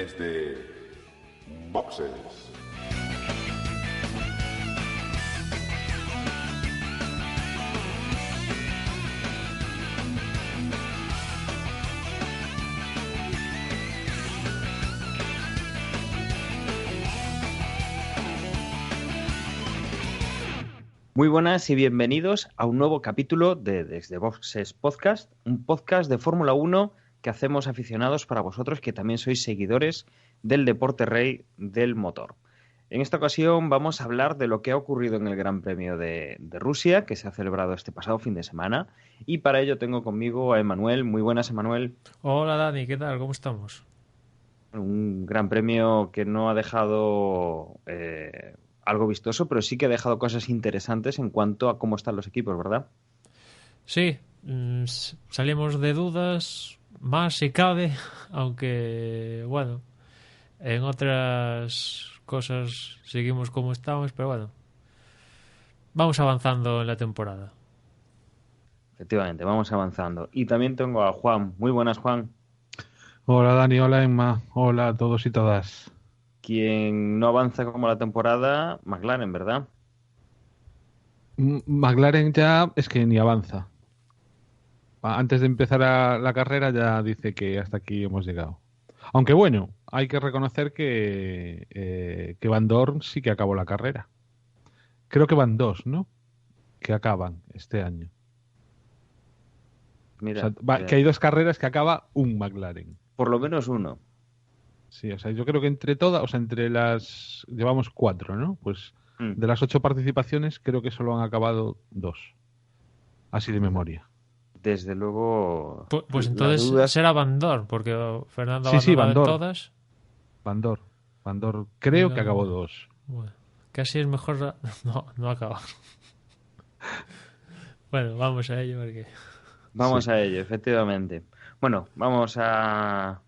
Desde Boxes. Muy buenas y bienvenidos a un nuevo capítulo de Desde Boxes Podcast, un podcast de Fórmula 1 que hacemos aficionados para vosotros que también sois seguidores del deporte rey del motor. En esta ocasión vamos a hablar de lo que ha ocurrido en el Gran Premio de Rusia, que se ha celebrado este pasado fin de semana, y para ello tengo conmigo a Emanuel. Muy buenas, Emanuel. Hola Dani, ¿qué tal? ¿Cómo estamos? Un Gran Premio que no ha dejado algo vistoso, pero sí que ha dejado cosas interesantes en cuanto a cómo están los equipos, ¿verdad? Sí, salimos de dudas, más si cabe, aunque bueno, en otras cosas seguimos como estamos, pero bueno, vamos avanzando en la temporada. Efectivamente, vamos avanzando. Y también tengo a Juan. Muy buenas, Juan. Hola Dani, hola Emma, hola a todos y todas. Quien no avanza como la temporada, McLaren, ¿verdad? McLaren ya es que ni avanza. Antes de empezar la carrera ya dice que hasta aquí hemos llegado. Aunque bueno, hay que reconocer que Van Dorn sí que acabó la carrera. Creo que van dos, ¿no? Que acaban este año. Mira, O sea, que hay dos carreras que acaba un McLaren. Por lo menos uno. Sí, o sea, yo creo que entre todas, o sea, entre las... Llevamos 4, ¿no? Pues de las 8 participaciones creo que solo han acabado 2. Así de memoria. Desde luego... Pues entonces será Van Dorn, porque Fernando ha sí, abandonado en todas. Van Dorn creo que acabó 2. Bueno, casi es mejor no acabar. Bueno, vamos a ello porque... Vamos a ello, efectivamente. Bueno, vamos a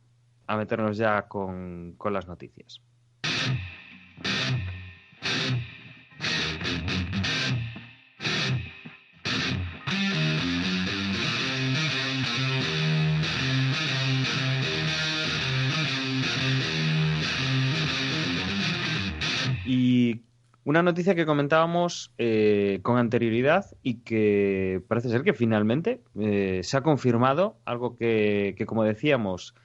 meternos ya con las noticias. Y una noticia que comentábamos con anterioridad y que parece ser que finalmente se ha confirmado, algo que como decíamos,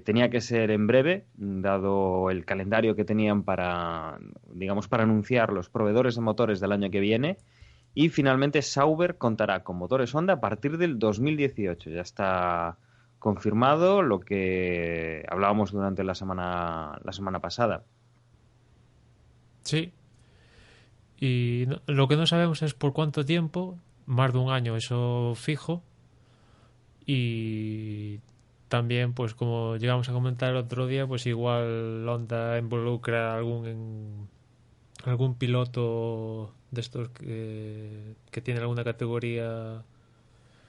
tenía que ser en breve, dado el calendario que tenían para, digamos, para anunciar los proveedores de motores del año que viene. Y finalmente Sauber contará con motores Honda a partir del 2018. Ya está confirmado lo que hablábamos durante la semana pasada. Sí. Y lo que no sabemos es por cuánto tiempo, más de un año, eso fijo. Y también, pues como llegamos a comentar el otro día, pues igual Honda involucra algún piloto de estos que tiene alguna categoría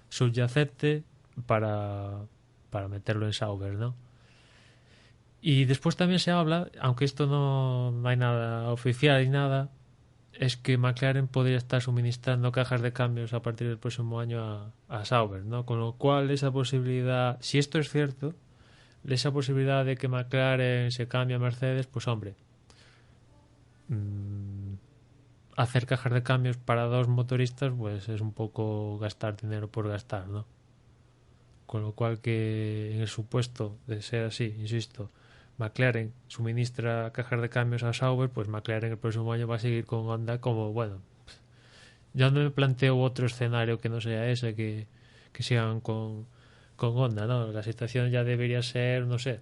subyacente para meterlo en Sauber, ¿no? Y después también se habla, aunque esto no hay nada oficial ni nada, es que McLaren podría estar suministrando cajas de cambios a partir del próximo año a Sauber, ¿no? Con lo cual esa posibilidad, si esto es cierto, esa posibilidad de que McLaren se cambie a Mercedes, pues hombre, hacer cajas de cambios para dos motoristas, pues es un poco gastar dinero por gastar, ¿no? Con lo cual que en el supuesto de ser así, insisto, McLaren suministra cajas de cambios a Sauber, pues McLaren el próximo año va a seguir con Honda como, bueno, ya no me planteo otro escenario que no sea ese, que sigan con Honda, ¿no? La situación ya debería ser, no sé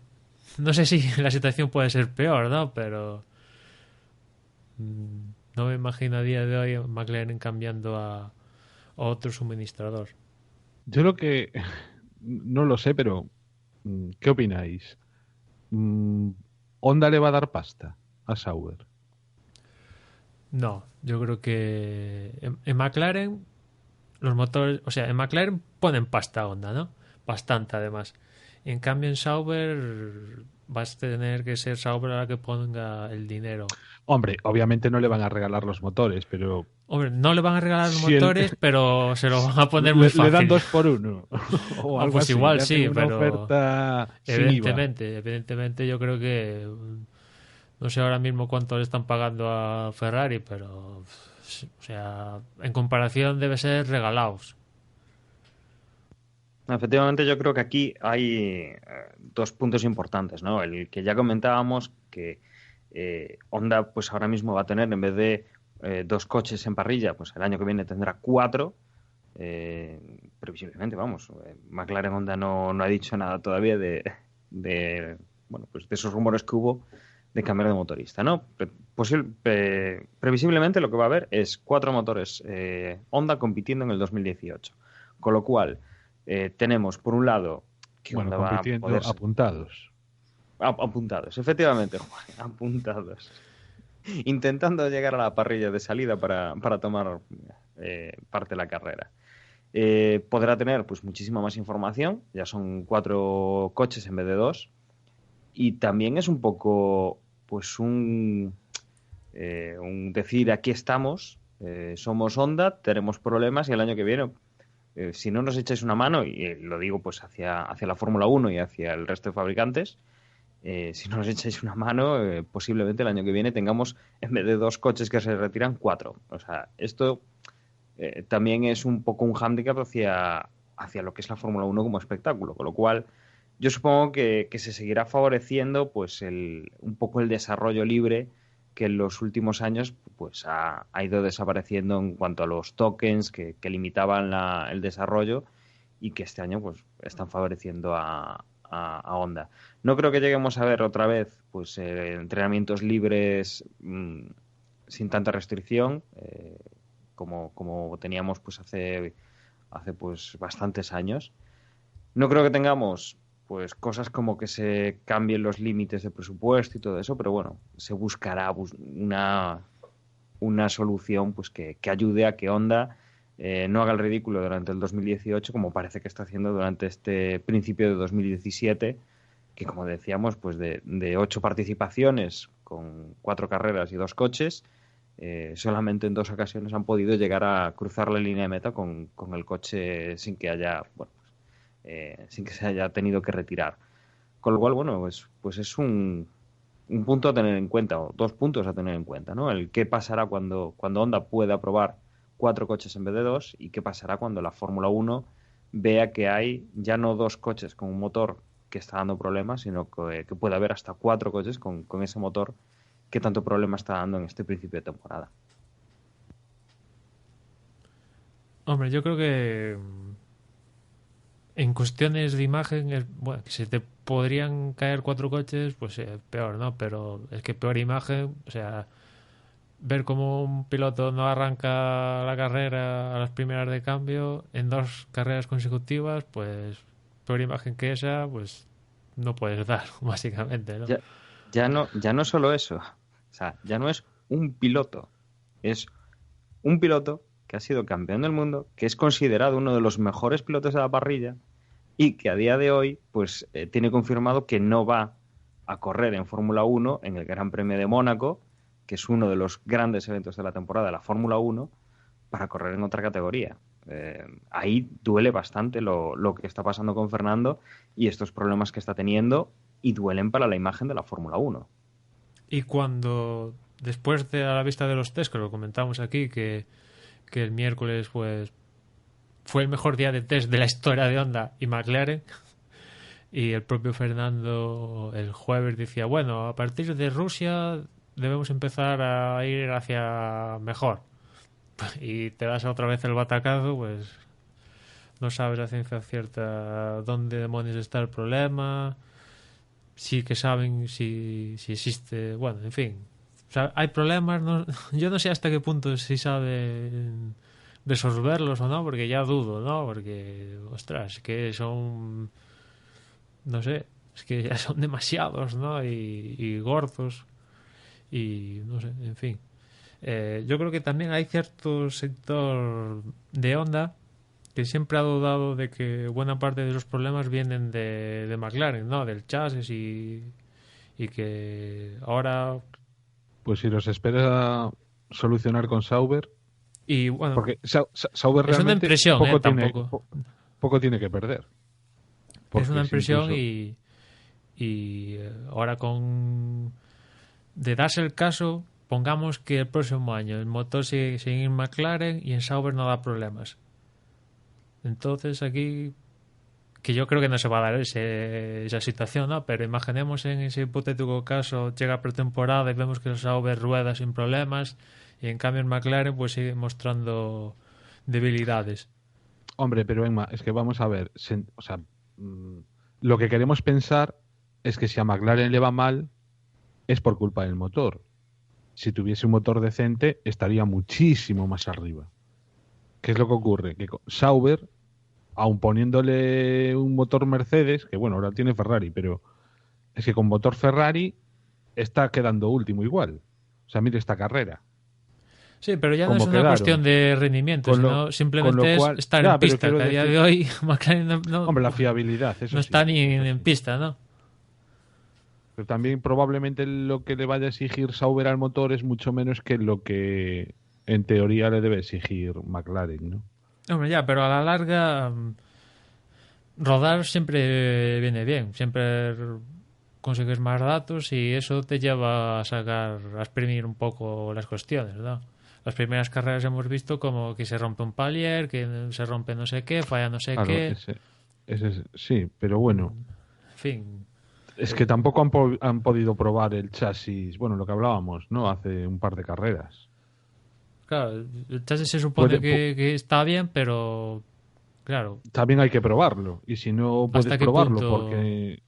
si la situación puede ser peor, ¿no? Pero no me imagino a día de hoy McLaren cambiando a otro suministrador. Yo lo que... No lo sé, pero ¿qué opináis? ¿Honda le va a dar pasta a Sauber? No, yo creo que en McLaren los motores, o sea, en McLaren ponen pasta a Honda, ¿no? Bastante además. En cambio en Sauber vas a tener que ser Sauber la que ponga el dinero. Hombre, obviamente no le van a regalar los motores, pero Hombre, no le van a regalar los Si motores, pero se lo van a poner muy fácil. le dan 2 por 1 o algo pues así. igual le hacen sí, una pero oferta sin IVA. evidentemente yo creo que no sé ahora mismo cuánto le están pagando a Ferrari, pero o sea, en comparación debe ser regalados. Efectivamente, yo creo que aquí hay dos puntos importantes, ¿no? El que ya comentábamos, que Honda pues ahora mismo va a tener, en vez de 2 coches en parrilla, pues el año que viene tendrá 4, previsiblemente, vamos. McLaren Honda no ha dicho nada todavía bueno, pues de esos rumores que hubo de cambiar de motorista, ¿no? Previsiblemente lo que va a haber es 4 motores Honda compitiendo en el 2018. Con lo cual, tenemos, por un lado, que Bueno, Honda va a compitiendo poder... apuntados. Apuntados, efectivamente, Juan, apuntados. Intentando llegar a la parrilla de salida para tomar parte de la carrera. Podrá tener pues muchísima más información, ya son 4 coches en vez de 2, y también es un poco pues un decir aquí estamos, somos Honda, tenemos problemas y el año que viene si no nos echáis una mano, y lo digo pues hacia la Fórmula 1 y hacia el resto de fabricantes, si no nos echáis una mano, posiblemente el año que viene tengamos, en vez de 2 coches que se retiran, 4. O sea, esto también es un poco un hándicap hacia lo que es la Fórmula 1 como espectáculo, con lo cual yo supongo que se seguirá favoreciendo pues un poco el desarrollo libre que en los últimos años pues ha ido desapareciendo en cuanto a los tokens que limitaban el desarrollo, y que este año pues están favoreciendo a Honda. No creo que lleguemos a ver otra vez pues entrenamientos libres sin tanta restricción como teníamos pues hace pues bastantes años. No creo que tengamos pues cosas como que se cambien los límites de presupuesto y todo eso, pero bueno, se buscará una solución pues que ayude a que Honda no haga el ridículo durante el 2018 como parece que está haciendo durante este principio de 2017, que como decíamos, pues de 8 participaciones con 4 carreras y 2 coches, solamente en 2 ocasiones han podido llegar a cruzar la línea de meta con el coche sin que sin que se haya tenido que retirar. Con lo cual, bueno, pues es un punto a tener en cuenta, o 2 puntos a tener en cuenta, ¿no? El qué pasará cuando Honda pueda probar 4 coches en vez de 2, y qué pasará cuando la Fórmula 1 vea que hay ya no 2 coches con un motor que está dando problemas, sino que puede haber hasta 4 coches con ese motor que tanto problema está dando en este principio de temporada. Hombre, yo creo que en cuestiones de imagen, bueno, que se te podrían caer 4 coches, pues peor, ¿no? Pero es que peor imagen, o sea, ver cómo un piloto no arranca la carrera a las primeras de cambio en 2 carreras consecutivas, pues peor imagen que esa, pues no puedes dar, básicamente, ¿no? Ya no solo eso, o sea, ya no es un piloto, es un piloto que ha sido campeón del mundo, que es considerado uno de los mejores pilotos de la parrilla y que a día de hoy pues tiene confirmado que no va a correr en Fórmula 1 en el Gran Premio de Mónaco, que es uno de los grandes eventos de la temporada de la Fórmula 1, para correr en otra categoría. Ahí duele bastante lo que está pasando con Fernando y estos problemas que está teniendo, y duelen para la imagen de la Fórmula 1. Y cuando, después de a la vista de los test, que lo comentamos aquí, que el miércoles pues fue el mejor día de test de la historia de Honda y McLaren, y el propio Fernando el jueves decía, bueno, a partir de Rusia debemos empezar a ir hacia mejor, y te das otra vez el batacazo, pues no sabes a ciencia cierta dónde demonios está el problema, sí que saben si existe, bueno, en fin, o sea, hay problemas, no, yo no sé hasta qué punto si saben resolverlos o no, porque ya dudo, ¿no? Porque, ostras, que son, no sé, es que ya son demasiados, ¿no? Y gordos, y no sé, en fin. Yo creo que también hay cierto sector de Honda que siempre ha dudado de que buena parte de los problemas vienen de McLaren, ¿no? Del chasis y que ahora... Pues si los espera solucionar con Sauber, Y bueno, porque Sauber es una realmente impresión, tampoco. poco tiene que perder. Es Porque una si impresión incluso- y ahora con... De darse el caso, pongamos que el próximo año el motor sigue sin ir McLaren y en Sauber no da problemas. Entonces aquí, que yo creo que no se va a dar esa situación, ¿no? Pero imaginemos en ese hipotético caso, llega pretemporada y vemos que el Sauber rueda sin problemas y en cambio el McLaren pues sigue mostrando debilidades. Hombre, pero Emma, es que vamos a ver, o sea, lo que queremos pensar es que si a McLaren le va mal es por culpa del motor. Si tuviese un motor decente estaría muchísimo más arriba. ¿Qué es lo que ocurre? Que Sauber, aun poniéndole un motor Mercedes, que bueno, ahora tiene Ferrari, pero es que con motor Ferrari está quedando último igual. O sea, mire esta carrera. Sí, pero ya no Como es una quedaron. cuestión de rendimiento, Con lo- sino con simplemente lo cual- es estar ya, en pero pista, quiero que a día decir- de hoy McLaren Hombre, la fiabilidad, eso no sí, está ni eso en sí. pista, ¿no? Pero también probablemente lo que le vaya a exigir Sauber al motor es mucho menos que lo que en teoría le debe exigir McLaren, ¿no? Hombre, ya, pero a la larga rodar siempre viene bien, siempre consigues más datos y eso te lleva a sacar, a exprimir un poco las cuestiones, ¿no? Las primeras carreras hemos visto como que se rompe un palier, que se rompe no sé qué, falla no sé Claro, qué, sí, pero bueno, en fin. es que tampoco han podido probar el chasis, bueno, lo que hablábamos, ¿no? Hace un par de carreras. Claro, el chasis se supone Puede- que está bien, pero claro, También hay que probarlo, y si no puedes ¿hasta qué probarlo punto? porque...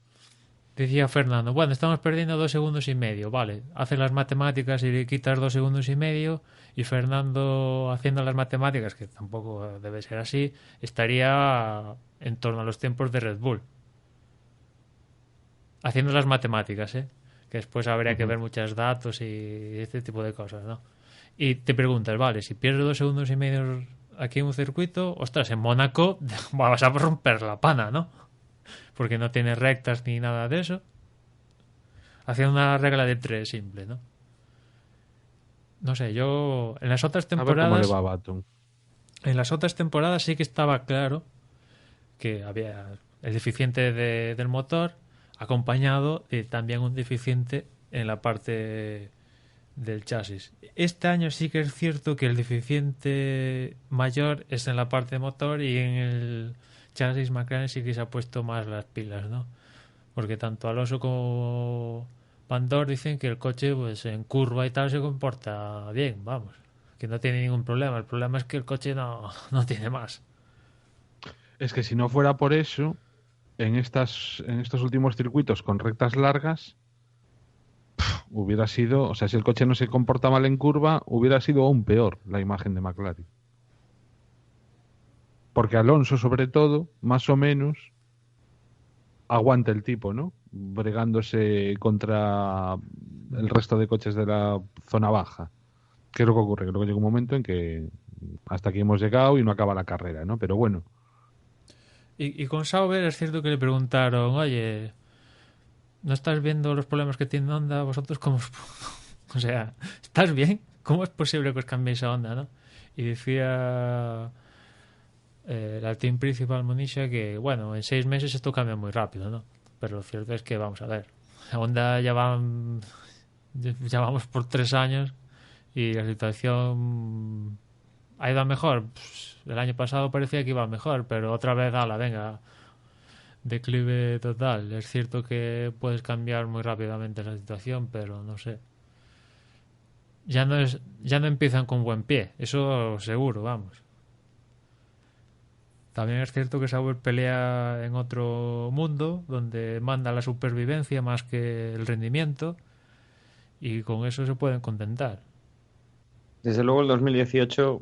Decía Fernando, bueno, estamos perdiendo 2 segundos y medio, vale, haces las matemáticas y le quitas 2 segundos y medio y Fernando haciendo las matemáticas, que tampoco debe ser así, estaría en torno a los tiempos de Red Bull. Haciendo las matemáticas, ¿eh? Que después habría que ver muchos datos y este tipo de cosas, ¿no? Y te preguntas, vale, si pierdes 2 segundos y medio aquí en un circuito, ostras, en Mónaco vas a romper la pana, ¿no? Porque no tiene rectas ni nada de eso. Haciendo una regla de 3 simple, ¿no? No sé, yo en las otras A ver cómo le temporadas, va a Baton. en las otras temporadas sí que estaba claro que había el deficiente del motor acompañado de también un deficiente en la parte del chasis. Este año sí que es cierto que el deficiente mayor es en la parte de motor y en el chasis McLaren sí que se ha puesto más las pilas, ¿no? Porque tanto Alonso como Van Dorn dicen que el coche pues en curva y tal se comporta bien, vamos, que no tiene ningún problema. El problema es que el coche no tiene más. Es que si no fuera por eso, en estos últimos circuitos con rectas largas, hubiera sido, o sea, si el coche no se comporta mal en curva, hubiera sido aún peor la imagen de McLaren. Porque Alonso, sobre todo, más o menos, aguanta el tipo, ¿no? Bregándose contra el resto de coches de la zona baja. ¿Qué es lo que ocurre? Creo que llega un momento en que hasta aquí hemos llegado y no acaba la carrera, ¿no? Pero bueno. Y con Sauber es cierto que le preguntaron, oye, ¿no estás viendo los problemas que tiene Honda? ¿Vosotros cómo o sea, ¿estás bien? ¿Cómo es posible que os cambiéis a Honda, no? Y decía el team principal Monisha que, bueno, en 6 meses esto cambia muy rápido, ¿no? Pero lo cierto es que, vamos a ver, Honda ya vamos por 3 años y la situación ha ido a mejor. Pues, el año pasado parecía que iba a mejor, pero otra vez, venga, declive total. Es cierto que puedes cambiar muy rápidamente la situación, pero no sé. Ya no empiezan con buen pie, eso seguro, vamos. También es cierto que Sauber pelea en otro mundo donde manda la supervivencia más que el rendimiento y con eso se pueden contentar. Desde luego el 2018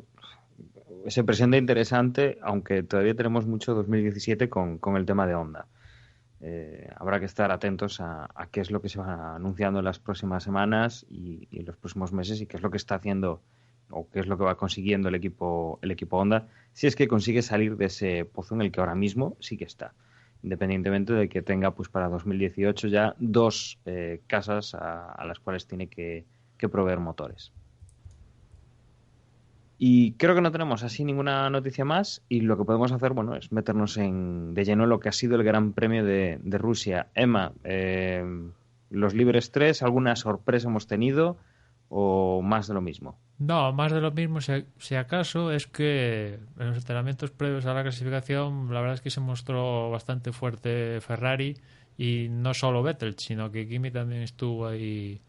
se presenta interesante, aunque todavía tenemos mucho 2017 con el tema de Honda. Habrá que estar atentos a qué es lo que se va anunciando en las próximas semanas y en los próximos meses y qué es lo que está haciendo o qué es lo que va consiguiendo el equipo Honda, si es que consigue salir de ese pozo en el que ahora mismo sí que está. independientemente de que tenga pues para 2018 ya 2 casas a las cuales tiene que proveer motores. Y creo que no tenemos así ninguna noticia más, y lo que podemos hacer, bueno, es meternos de lleno en lo que ha sido el Gran Premio de Rusia. Emma, los Libres 3, ¿alguna sorpresa hemos tenido o más de lo mismo? No, más de lo mismo, si acaso, es que en los entrenamientos previos a la clasificación, la verdad es que se mostró bastante fuerte Ferrari, y no solo Vettel, sino que Kimi también estuvo ahí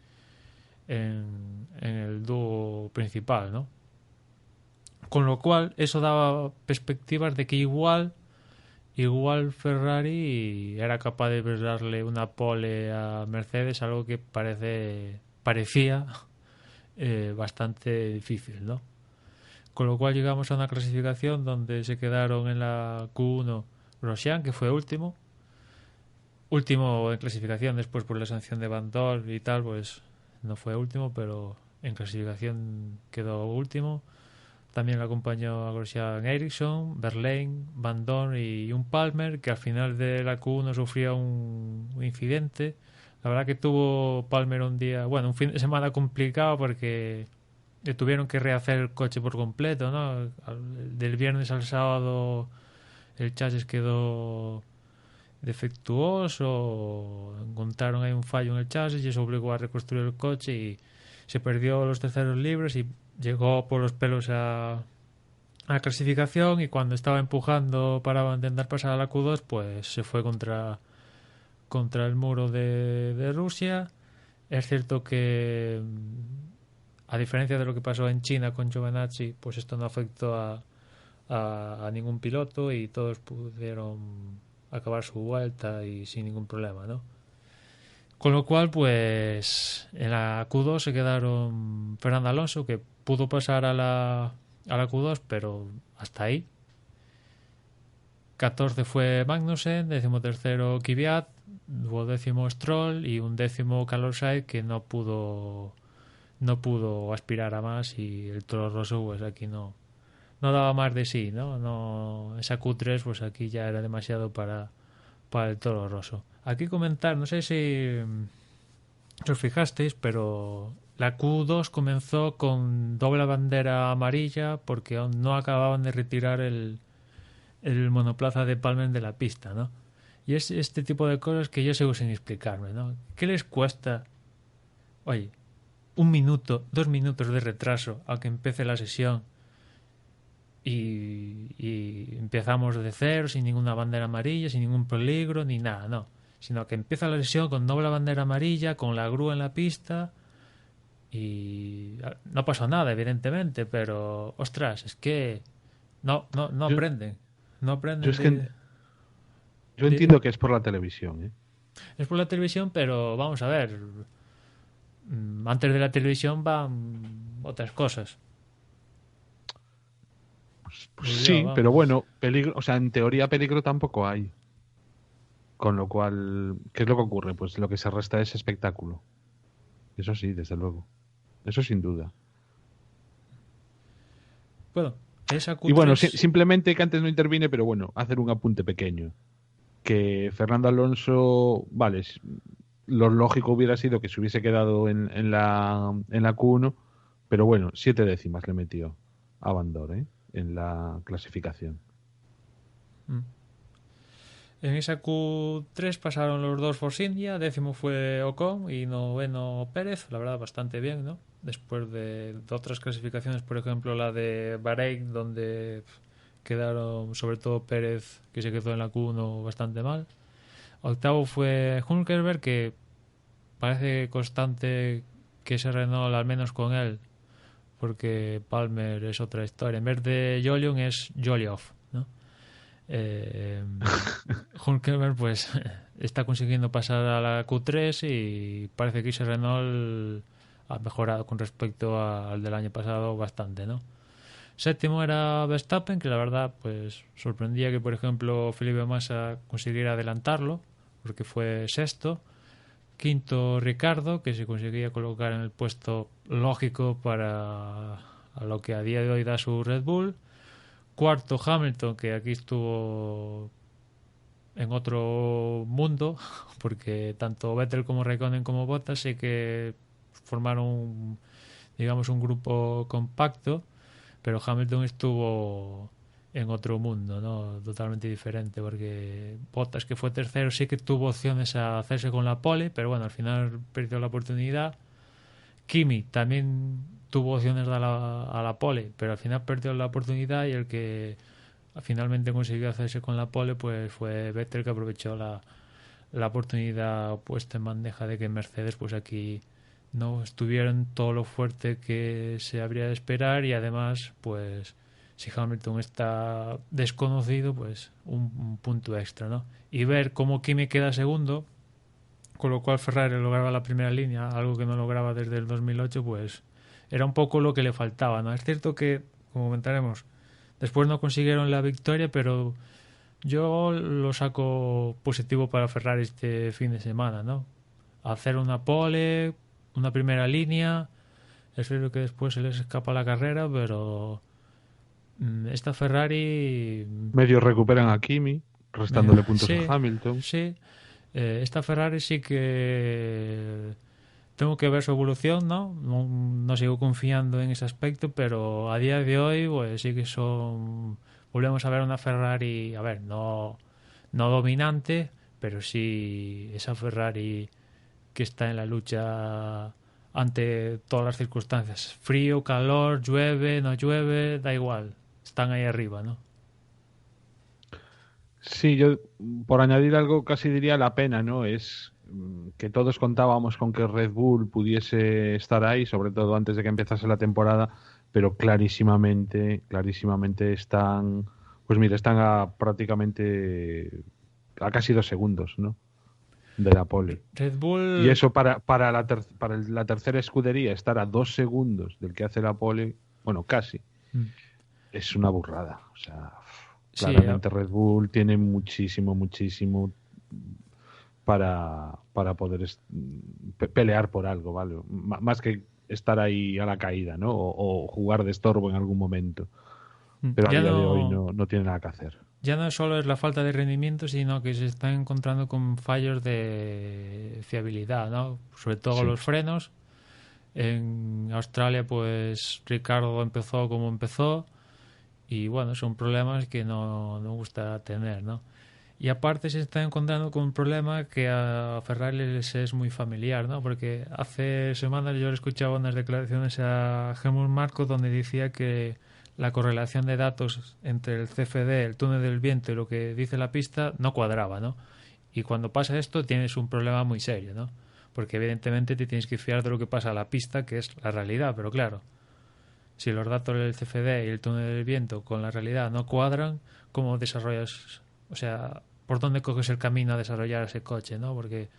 en el dúo principal, ¿no? Con lo cual, eso daba perspectivas de que igual Ferrari era capaz de darle una pole a Mercedes, algo que parecía bastante difícil, ¿no? Con lo cual llegamos a una clasificación donde se quedaron en la Q1 Grosjean, que fue último en clasificación, después por la sanción de Van Dorn y tal, pues no fue último, pero en clasificación quedó último. También le acompañó a Grosjean Ericsson, Verlaine, Van Dorn y un Palmer, que al final de la Q1 sufrió un incidente. La verdad que tuvo Palmer un fin de semana complicado, porque le tuvieron que rehacer el coche por completo, ¿no? Del viernes al sábado el chasis quedó defectuoso, encontraron ahí un fallo en el chasis y eso obligó a reconstruir el coche, y se perdió los terceros libres y llegó por los pelos a la clasificación, y cuando estaba empujando para intentar pasar a la Q2, pues se fue contra el muro de Rusia. Es cierto que, a diferencia de lo que pasó en China con Giovinazzi, pues esto no afectó a ningún piloto y todos pudieron acabar su vuelta y sin ningún problema, ¿no? Con lo cual, pues en la Q2 se quedaron Fernando Alonso, que pudo pasar a la Q2, pero hasta ahí. 14 fue Magnussen, 13º Kvyat, 12º Stroll y 11º Carlos Sainz, que no pudo aspirar a más, y el Toro Rosso pues aquí no daba más de sí, ¿no? Esa Q3 pues aquí ya era demasiado para el Toro Rosso. Aquí comentar, no sé si os fijasteis, pero la Q2 comenzó con doble bandera amarilla porque aún no acababan de retirar el monoplaza de Palmer de la pista, ¿no? Y es este tipo de cosas que yo sigo sin explicarme, ¿no? ¿Qué les cuesta? Oye, 1 minuto, 2 minutos de retraso a que empiece la sesión, y empezamos de cero, sin ninguna bandera amarilla, sin ningún peligro, ni nada, no. Sino que empieza la sesión con doble bandera amarilla, con la grúa en la pista, y no pasó nada, evidentemente, pero, ostras, es que no aprenden. No aprenden. Yo entiendo que es por la televisión, ¿eh? Es por la televisión, pero vamos a ver. Antes de la televisión van otras cosas. Pues sí, pero bueno, peligro, o sea, en teoría peligro tampoco hay. Con lo cual, ¿qué es lo que ocurre? Pues lo que se resta es espectáculo. Eso sí, desde luego. Eso sin duda. Bueno, esa Q3... Y bueno, simplemente que antes no intervine, pero bueno, hacer un apunte pequeño. Que Fernando Alonso, vale, lo lógico hubiera sido que se hubiese quedado en la Q1, pero bueno, 7 décimas le metió a Van Dorn, en la clasificación. En esa Q3 pasaron los dos Force India, 10º fue Ocon y 9º Pérez, la verdad bastante bien, ¿no? Después de otras clasificaciones, por ejemplo la de Bahrein, donde quedaron sobre todo Pérez, que se quedó en la Q1 bastante mal. 8º fue Hülkenberg, que parece constante que ese Renault, al menos con él, porque Palmer es otra historia, en vez de Jolion es Joliov, ¿no? Hülkenberg pues está consiguiendo pasar a la Q3 y parece que ese Renault ha mejorado con respecto al del año pasado bastante, ¿no? 7º era Verstappen, que la verdad pues sorprendía que por ejemplo Felipe Massa consiguiera adelantarlo, porque fue 6º. 5º Ricardo, que se conseguía colocar en el puesto lógico para a lo que a día de hoy da su Red Bull. 4º Hamilton, que aquí estuvo en otro mundo, porque tanto Vettel como Raikkonen como Bottas sí que formaron, digamos, un grupo compacto, pero Hamilton estuvo en otro mundo, ¿no? Totalmente diferente, porque Bottas, que fue tercero, sí que tuvo opciones a hacerse con la pole, pero bueno, al final perdió la oportunidad. Kimi también tuvo opciones a la pole, pero al final perdió la oportunidad, y el que finalmente consiguió hacerse con la pole pues fue Vettel, que aprovechó la oportunidad puesta en bandeja de que Mercedes pues aquí no estuvieron todo lo fuerte que se habría de esperar, y además pues si Hamilton está desconocido pues un punto extra, ¿no? Y ver cómo Kimi queda segundo, con lo cual Ferrari lograba la primera línea, algo que no lograba desde el 2008, pues era un poco lo que le faltaba, ¿no? Es cierto que, como comentaremos, después no consiguieron la victoria, pero yo lo saco positivo para Ferrari este fin de semana, ¿no? Hacer una pole, una primera línea. Es cierto que después se les escapa la carrera, pero esta Ferrari... Medio recuperan a Kimi, restándole puntos sí, a Hamilton. Sí, esta Ferrari sí que tengo que ver su evolución, ¿no? No sigo confiando en ese aspecto, pero a día de hoy pues sí que son... Volvemos a ver una Ferrari, a ver, no dominante, pero sí esa Ferrari que está en la lucha ante todas las circunstancias. Frío, calor, llueve, no llueve, da igual. Están ahí arriba, ¿no? Sí, yo por añadir algo casi diría la pena, ¿no? Es que todos contábamos con que Red Bull pudiese estar ahí, sobre todo antes de que empezase la temporada, pero clarísimamente están, pues mira, están a prácticamente a casi 2 segundos, ¿no? De la pole. Red Bull... Y eso para la tercera escudería, estar a 2 segundos del que hace la pole, bueno, casi, es una burrada. O sea, claramente Red Bull tiene muchísimo para poder pelear por algo, ¿vale? Más que estar ahí a la caída, ¿no? O jugar de estorbo en algún momento. Pero a día de hoy no tiene nada que hacer. Ya no solo es la falta de rendimiento, sino que se están encontrando con fallos de fiabilidad, ¿no? Sobre todo los frenos. En Australia, pues Ricardo empezó como empezó, y bueno, son problemas que no gusta tener, ¿no? Y aparte se está encontrando con un problema que a Ferrari les es muy familiar, ¿no? Porque hace semanas yo le escuchaba unas declaraciones a Helmut Marko donde decía que la correlación de datos entre el CFD, el túnel del viento y lo que dice la pista no cuadraba, ¿no? Y cuando pasa esto tienes un problema muy serio, ¿no? Porque evidentemente te tienes que fiar de lo que pasa a la pista, que es la realidad, pero claro, si los datos del CFD y el túnel del viento con la realidad no cuadran, ¿cómo desarrollas? O sea, ¿por dónde coges el camino a desarrollar ese coche, ¿no? Porque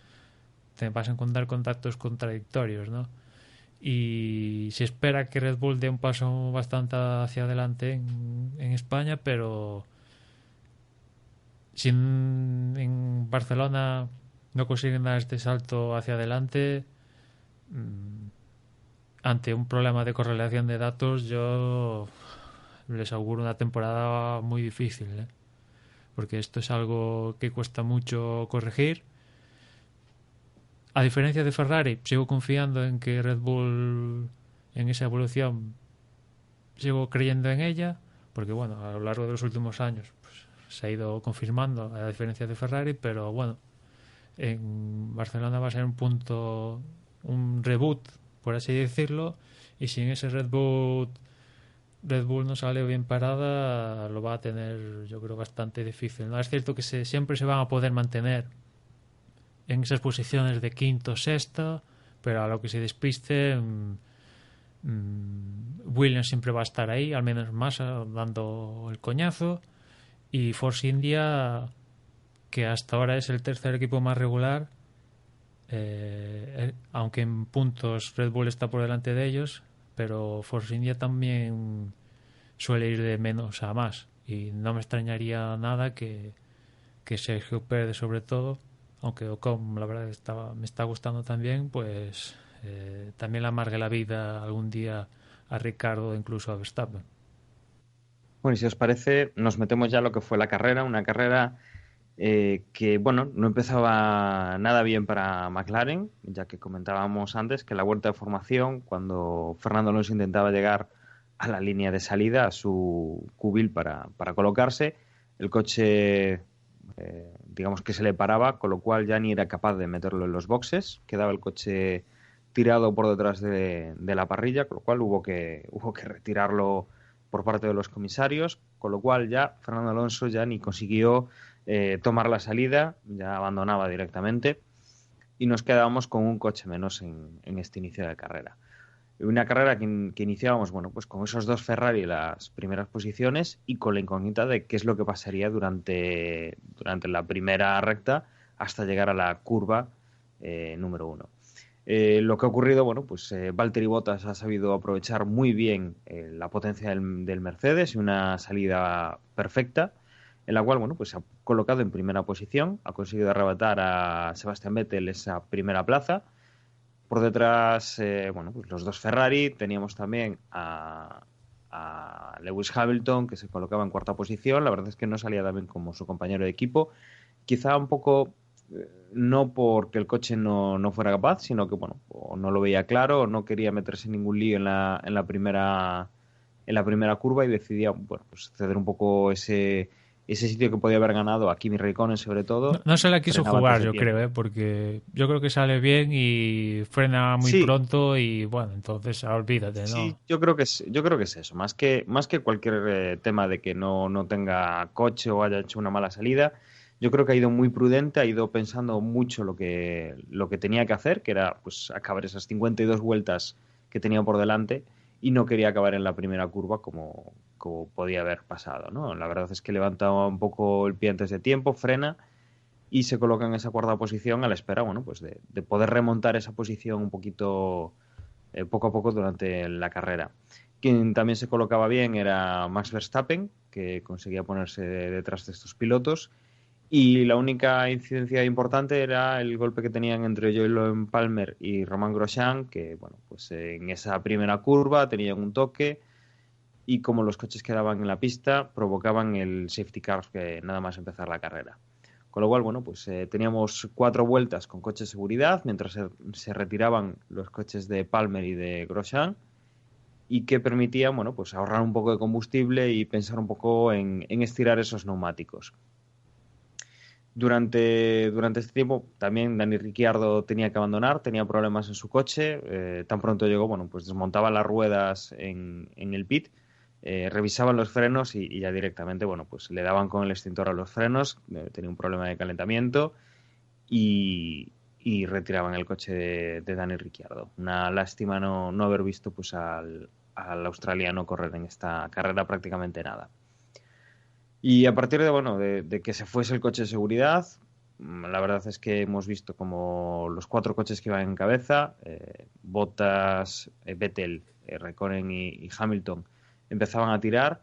te vas a encontrar con datos contradictorios, ¿no? Y se espera que Red Bull dé un paso bastante hacia adelante en España, pero si en Barcelona no consiguen dar este salto hacia adelante, ante un problema de correlación de datos, yo les auguro una temporada muy difícil, ¿eh? Porque esto es algo que cuesta mucho corregir. A diferencia de Ferrari, sigo confiando en que Red Bull, en esa evolución, sigo creyendo en ella, porque bueno, a lo largo de los últimos años pues, se ha ido confirmando, a diferencia de Ferrari, pero bueno, en Barcelona va a ser un reboot, por así decirlo, y si en ese Red Bull no sale bien parada, lo va a tener, yo creo, bastante difícil, ¿no? Es cierto que siempre se van a poder mantener en esas posiciones de quinto, sexto, pero a lo que se despiste, Williams siempre va a estar ahí, al menos Massa dando el coñazo, y Force India, que hasta ahora es el tercer equipo más regular, aunque en puntos Red Bull está por delante de ellos, pero Force India también suele ir de menos a más, y no me extrañaría nada que Sergio Pérez, sobre todo, aunque Ocon la verdad me está gustando también, pues también le amargue la vida algún día a Ricardo, incluso a Verstappen. Bueno, y si os parece, nos metemos ya a lo que fue la carrera, una carrera que bueno, no empezaba nada bien para McLaren, ya que comentábamos antes que en la vuelta de formación, cuando Fernando Alonso intentaba llegar a la línea de salida, a su cubil para colocarse, el coche digamos que se le paraba, con lo cual ya ni era capaz de meterlo en los boxes, quedaba el coche tirado por detrás de la parrilla, con lo cual hubo que retirarlo por parte de los comisarios, con lo cual ya Fernando Alonso ya ni consiguió tomar la salida, ya abandonaba directamente y nos quedábamos con un coche menos en este inicio de carrera. Una carrera que iniciábamos, bueno, pues con esos dos Ferrari en las primeras posiciones y con la incógnita de qué es lo que pasaría durante la primera recta hasta llegar a la curva número 1. Lo que ha ocurrido, bueno, pues Valtteri Bottas ha sabido aprovechar muy bien la potencia del Mercedes y una salida perfecta, en la cual, bueno, pues se ha colocado en primera posición, ha conseguido arrebatar a Sebastian Vettel esa primera plaza. Por detrás, bueno, pues los dos Ferrari, teníamos también a Lewis Hamilton, que se colocaba en cuarta posición. La verdad es que no salía tan bien como su compañero de equipo. Quizá un poco no porque el coche no fuera capaz, sino que bueno, o no lo veía claro, o no quería meterse en ningún lío en la primera curva y decidía, bueno, pues ceder un poco ese sitio que podía haber ganado a Kimi Räikkönen sobre todo. No se la quiso Frenaba jugar, antes de yo tiempo. creo, porque yo creo que sale bien y frena muy Sí, pronto y bueno, entonces olvídate, sí, ¿no? yo creo que es eso, más que cualquier tema de que no tenga coche o haya hecho una mala salida. Yo creo que ha ido muy prudente, ha ido pensando mucho lo que tenía que hacer, que era pues acabar esas 52 vueltas que tenía por delante y no quería acabar en la primera curva como podía haber pasado, ¿no? La verdad es que levanta un poco el pie antes de tiempo, frena y se coloca en esa cuarta posición a la espera, bueno, pues de poder remontar esa posición un poquito poco a poco durante la carrera. Quien también se colocaba bien era Max Verstappen, que conseguía ponerse detrás de estos pilotos. Y la única incidencia importante era el golpe que tenían entre Jolyon Palmer y Romain Grosjean, que bueno, pues en esa primera curva tenían un toque y como los coches quedaban en la pista, provocaban el safety car que nada más empezar la carrera. Con lo cual, bueno, pues teníamos 4 vueltas con coche de seguridad mientras se retiraban los coches de Palmer y de Grosjean y que permitían, bueno, pues ahorrar un poco de combustible y pensar un poco en estirar esos neumáticos. Durante este tiempo también Dani Ricciardo tenía que abandonar, tenía problemas en su coche, tan pronto llegó, bueno, pues desmontaba las ruedas en el pit, revisaban los frenos y ya directamente, bueno, pues le daban con el extintor a los frenos, tenía un problema de calentamiento y retiraban el coche de Dani Ricciardo. Una lástima no haber visto pues al australiano correr en esta carrera prácticamente nada. Y a partir de, bueno, de que se fuese el coche de seguridad, la verdad es que hemos visto como los 4 coches que iban en cabeza, Bottas, Vettel, Räikkönen y Hamilton, empezaban a tirar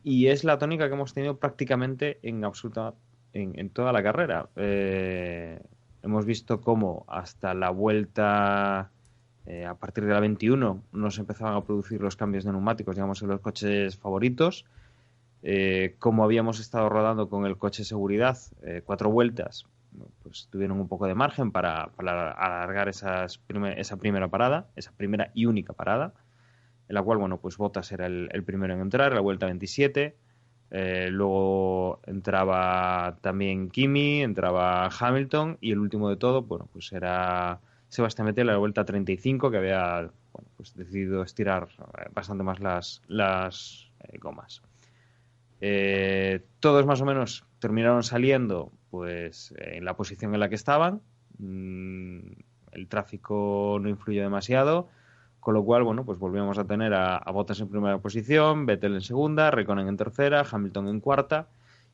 y es la tónica que hemos tenido prácticamente en toda la carrera. Hemos visto cómo hasta la vuelta, a partir de la 21, no se empezaban a producir los cambios de neumáticos, digamos, en los coches favoritos. Como habíamos estado rodando con el coche de seguridad 4 vueltas, pues tuvieron un poco de margen para alargar esa primera parada, esa primera y única parada, en la cual, bueno, pues Bottas era el primero en entrar, la vuelta 27, luego entraba también Kimi, entraba Hamilton y el último de todo, bueno, pues era Sebastián Vettel a la vuelta 35, que había, bueno, pues decidido estirar bastante más las gomas. Todos más o menos terminaron saliendo pues en la posición en la que estaban. El tráfico no influyó demasiado, con lo cual, bueno, pues volvíamos a tener a Bottas en primera posición, Vettel en segunda, Räikkönen en tercera, Hamilton en cuarta,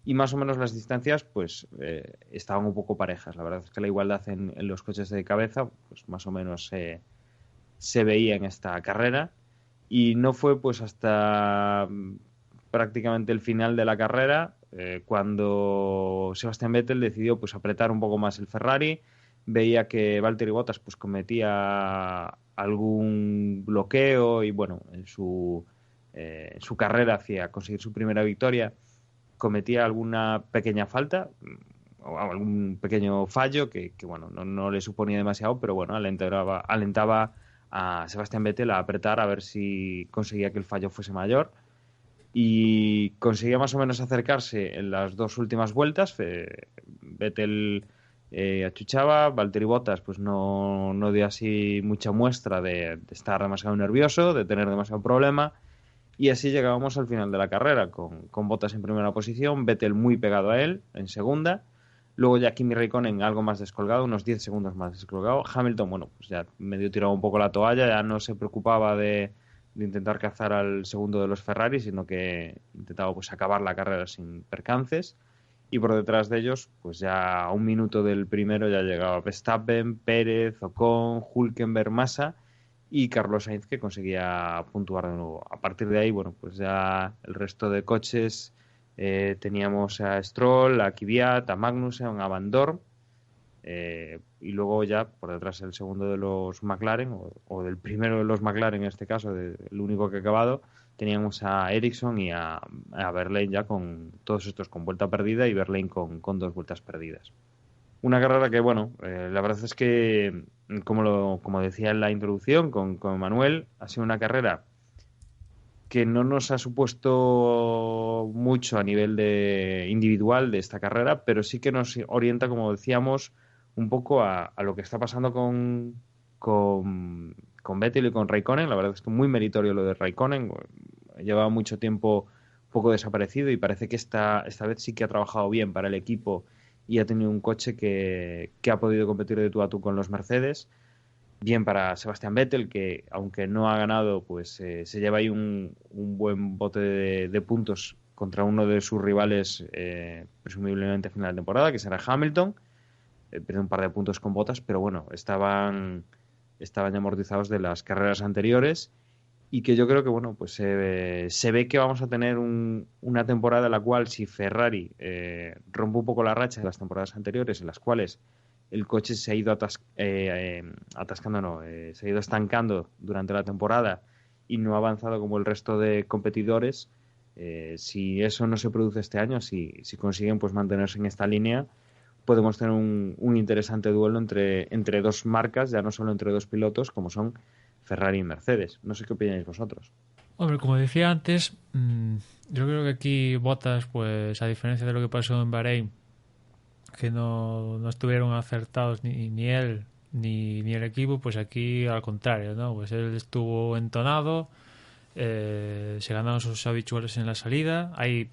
y más o menos las distancias pues estaban un poco parejas. La verdad es que la igualdad en los coches de cabeza pues más o menos se veía en esta carrera, y no fue pues hasta prácticamente el final de la carrera cuando Sebastian Vettel decidió pues apretar un poco más el Ferrari. Veía que Valtteri Bottas pues cometía algún bloqueo y bueno, en su carrera hacia conseguir su primera victoria cometía alguna pequeña falta, algún pequeño fallo que bueno, no le suponía demasiado, pero bueno, alentaba a Sebastián Vettel a apretar a ver si conseguía que el fallo fuese mayor. Y conseguía más o menos acercarse en las dos últimas vueltas. Vettel achuchaba, Valtteri Bottas pues no dio así mucha muestra de estar demasiado nervioso, de tener demasiado problema. Y así llegábamos al final de la carrera, con Bottas en primera posición, Vettel muy pegado a él en segunda, luego ya Kimi Räikkönen algo más descolgado, unos 10 segundos más descolgado. Hamilton, bueno, pues ya medio tiraba un poco la toalla, ya no se preocupaba de intentar cazar al segundo de los Ferrari, sino que intentaba pues acabar la carrera sin percances. Y por detrás de ellos, pues ya a un minuto del primero ya llegaba Verstappen, Pérez, Ocon, Hülkenberg, Massa y Carlos Sainz, que conseguía puntuar de nuevo. A partir de ahí, bueno, pues ya el resto de coches teníamos a Stroll, a Kvyat, a Magnussen, a Van Dorn, y luego ya por detrás el segundo de los McLaren, o del primero de los McLaren en este caso, el único que ha acabado, teníamos a Ericsson y a Verlaine ya con todos estos con vuelta perdida y Verlaine con 2 vueltas perdidas. Una carrera que, bueno, la verdad es que, como decía en la introducción con Manuel, ha sido una carrera que no nos ha supuesto mucho a nivel de individual de esta carrera, pero sí que nos orienta, como decíamos, un poco a lo que está pasando con Vettel y con Raikkonen. La verdad es que muy meritorio lo de Raikkonen. Llevaba mucho tiempo poco desaparecido y parece que esta vez sí que ha trabajado bien para el equipo y ha tenido un coche que ha podido competir de tú a tú con los Mercedes. Bien para Sebastián Vettel, que aunque no ha ganado, pues se lleva ahí un buen bote de puntos contra uno de sus rivales, presumiblemente a final de temporada, que será Hamilton. Pierde un par de puntos con Bottas, pero bueno, estaban ya amortizados de las carreras anteriores, y que yo creo que bueno, pues se ve que vamos a tener una temporada en la cual, si Ferrari rompe un poco la racha de las temporadas anteriores, en las cuales el coche se ha ido se ha ido estancando durante la temporada y no ha avanzado como el resto de competidores. Si eso no se produce este año, si consiguen pues mantenerse en esta línea, podemos tener un interesante duelo entre dos marcas, ya no solo entre dos pilotos como son Ferrari y Mercedes. No sé qué opináis vosotros. Hombre, como decía antes, yo creo que aquí Bottas, pues a diferencia de lo que pasó en Bahrein, que no estuvieron acertados ni él ni el equipo, pues aquí al contrario, ¿no? Pues él estuvo entonado, se ganaron sus habituales en la salida, ahí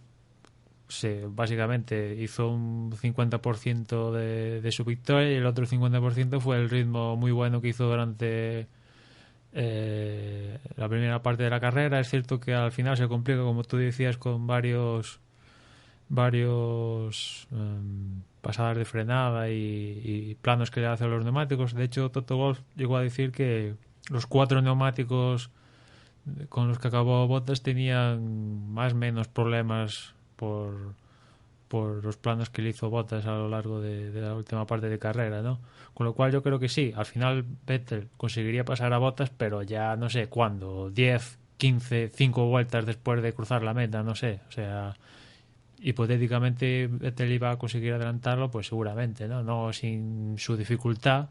básicamente hizo un 50% de su victoria, y el otro 50% fue el ritmo muy bueno que hizo durante la primera parte de la carrera. Es cierto que al final se complica, como tú decías, con varios pasadas de frenada y planos que le hacen los neumáticos. De hecho, Toto Wolff llegó a decir que los 4 neumáticos con los que acabó Bottas tenían más o menos problemas por los planos que le hizo Bottas a lo largo de la última parte de carrera, ¿no? Con lo cual yo creo que sí, al final Vettel conseguiría pasar a Bottas, pero ya no sé cuándo, 10, 15, 5 vueltas después de cruzar la meta, no sé, o sea, hipotéticamente Vettel iba a conseguir adelantarlo, pues seguramente, no sin su dificultad,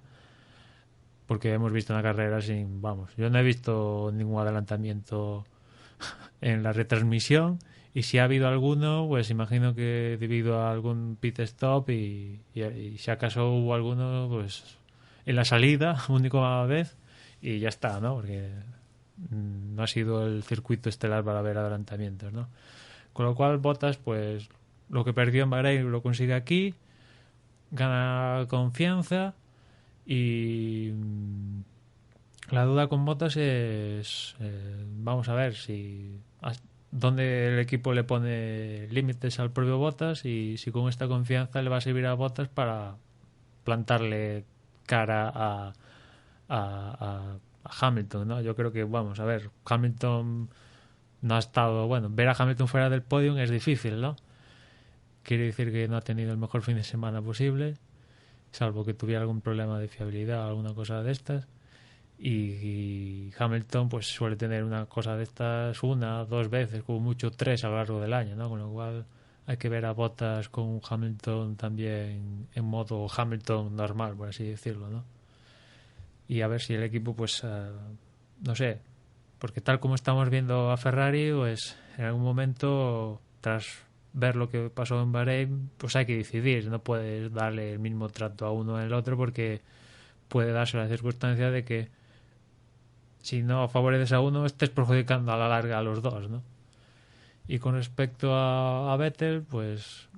porque hemos visto una carrera sin, vamos, yo no he visto ningún adelantamiento en la retransmisión, y si ha habido alguno, pues imagino que debido a algún pit stop y si acaso hubo alguno, pues en la salida, única vez, y ya está, ¿no? Porque no ha sido el circuito estelar para ver adelantamientos, ¿no? Con lo cual Bottas, pues lo que perdió en Bahrein lo consigue aquí, gana confianza, y la duda con Bottas es vamos a ver si dónde el equipo le pone límites al propio Bottas, y si con esta confianza le va a servir a Bottas para plantarle cara a Hamilton, ¿no? Yo creo que, vamos a ver, Hamilton no ha estado, bueno, ver a Hamilton fuera del podium es difícil, ¿no? Quiere decir que no ha tenido el mejor fin de semana posible, salvo que tuviera algún problema de fiabilidad o alguna cosa de estas. Y Hamilton pues suele tener una cosa de estas 1 o 2 veces, como mucho 3 a lo largo del año, ¿no? Con lo cual hay que ver a Bottas con un Hamilton también en modo Hamilton normal, por así decirlo, ¿no? Y a ver si el equipo, pues, no sé, porque tal como estamos viendo a Ferrari, pues en algún momento, tras ver lo que pasó en Bahrein, pues hay que decidir, no puedes darle el mismo trato a uno al otro porque puede darse la circunstancia de que si no favoreces a uno estés perjudicando a la larga a los dos, ¿no? Y con respecto a Vettel, pues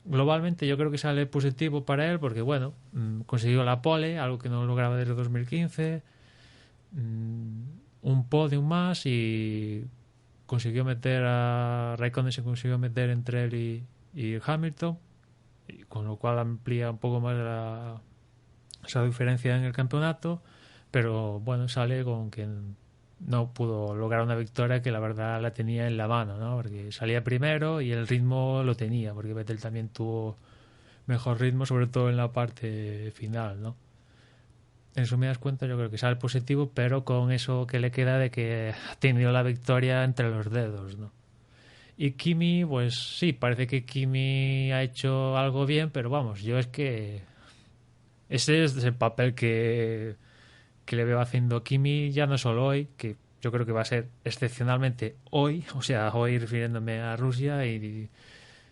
globalmente yo creo que sale positivo para él porque, bueno, consiguió la pole, algo que no lograba desde 2015, un podium más y consiguió meter a Raikkonen, se consiguió meter entre él y Hamilton, y con lo cual amplía un poco más esa diferencia en el campeonato, pero bueno, sale con que no pudo lograr una victoria que la verdad la tenía en la mano, ¿no? Porque salía primero y el ritmo lo tenía, porque Vettel también tuvo mejor ritmo, sobre todo en la parte final, ¿no? En sumidas cuentas yo creo que sale positivo, pero con eso que le queda de que ha tenido la victoria entre los dedos, ¿no? Y Kimi, pues sí, parece que Kimi ha hecho algo bien, pero vamos, yo es que ese es el papel que le veo haciendo Kimi, ya no solo hoy, que yo creo que va a ser excepcionalmente hoy, o sea, hoy refiriéndome a Rusia, y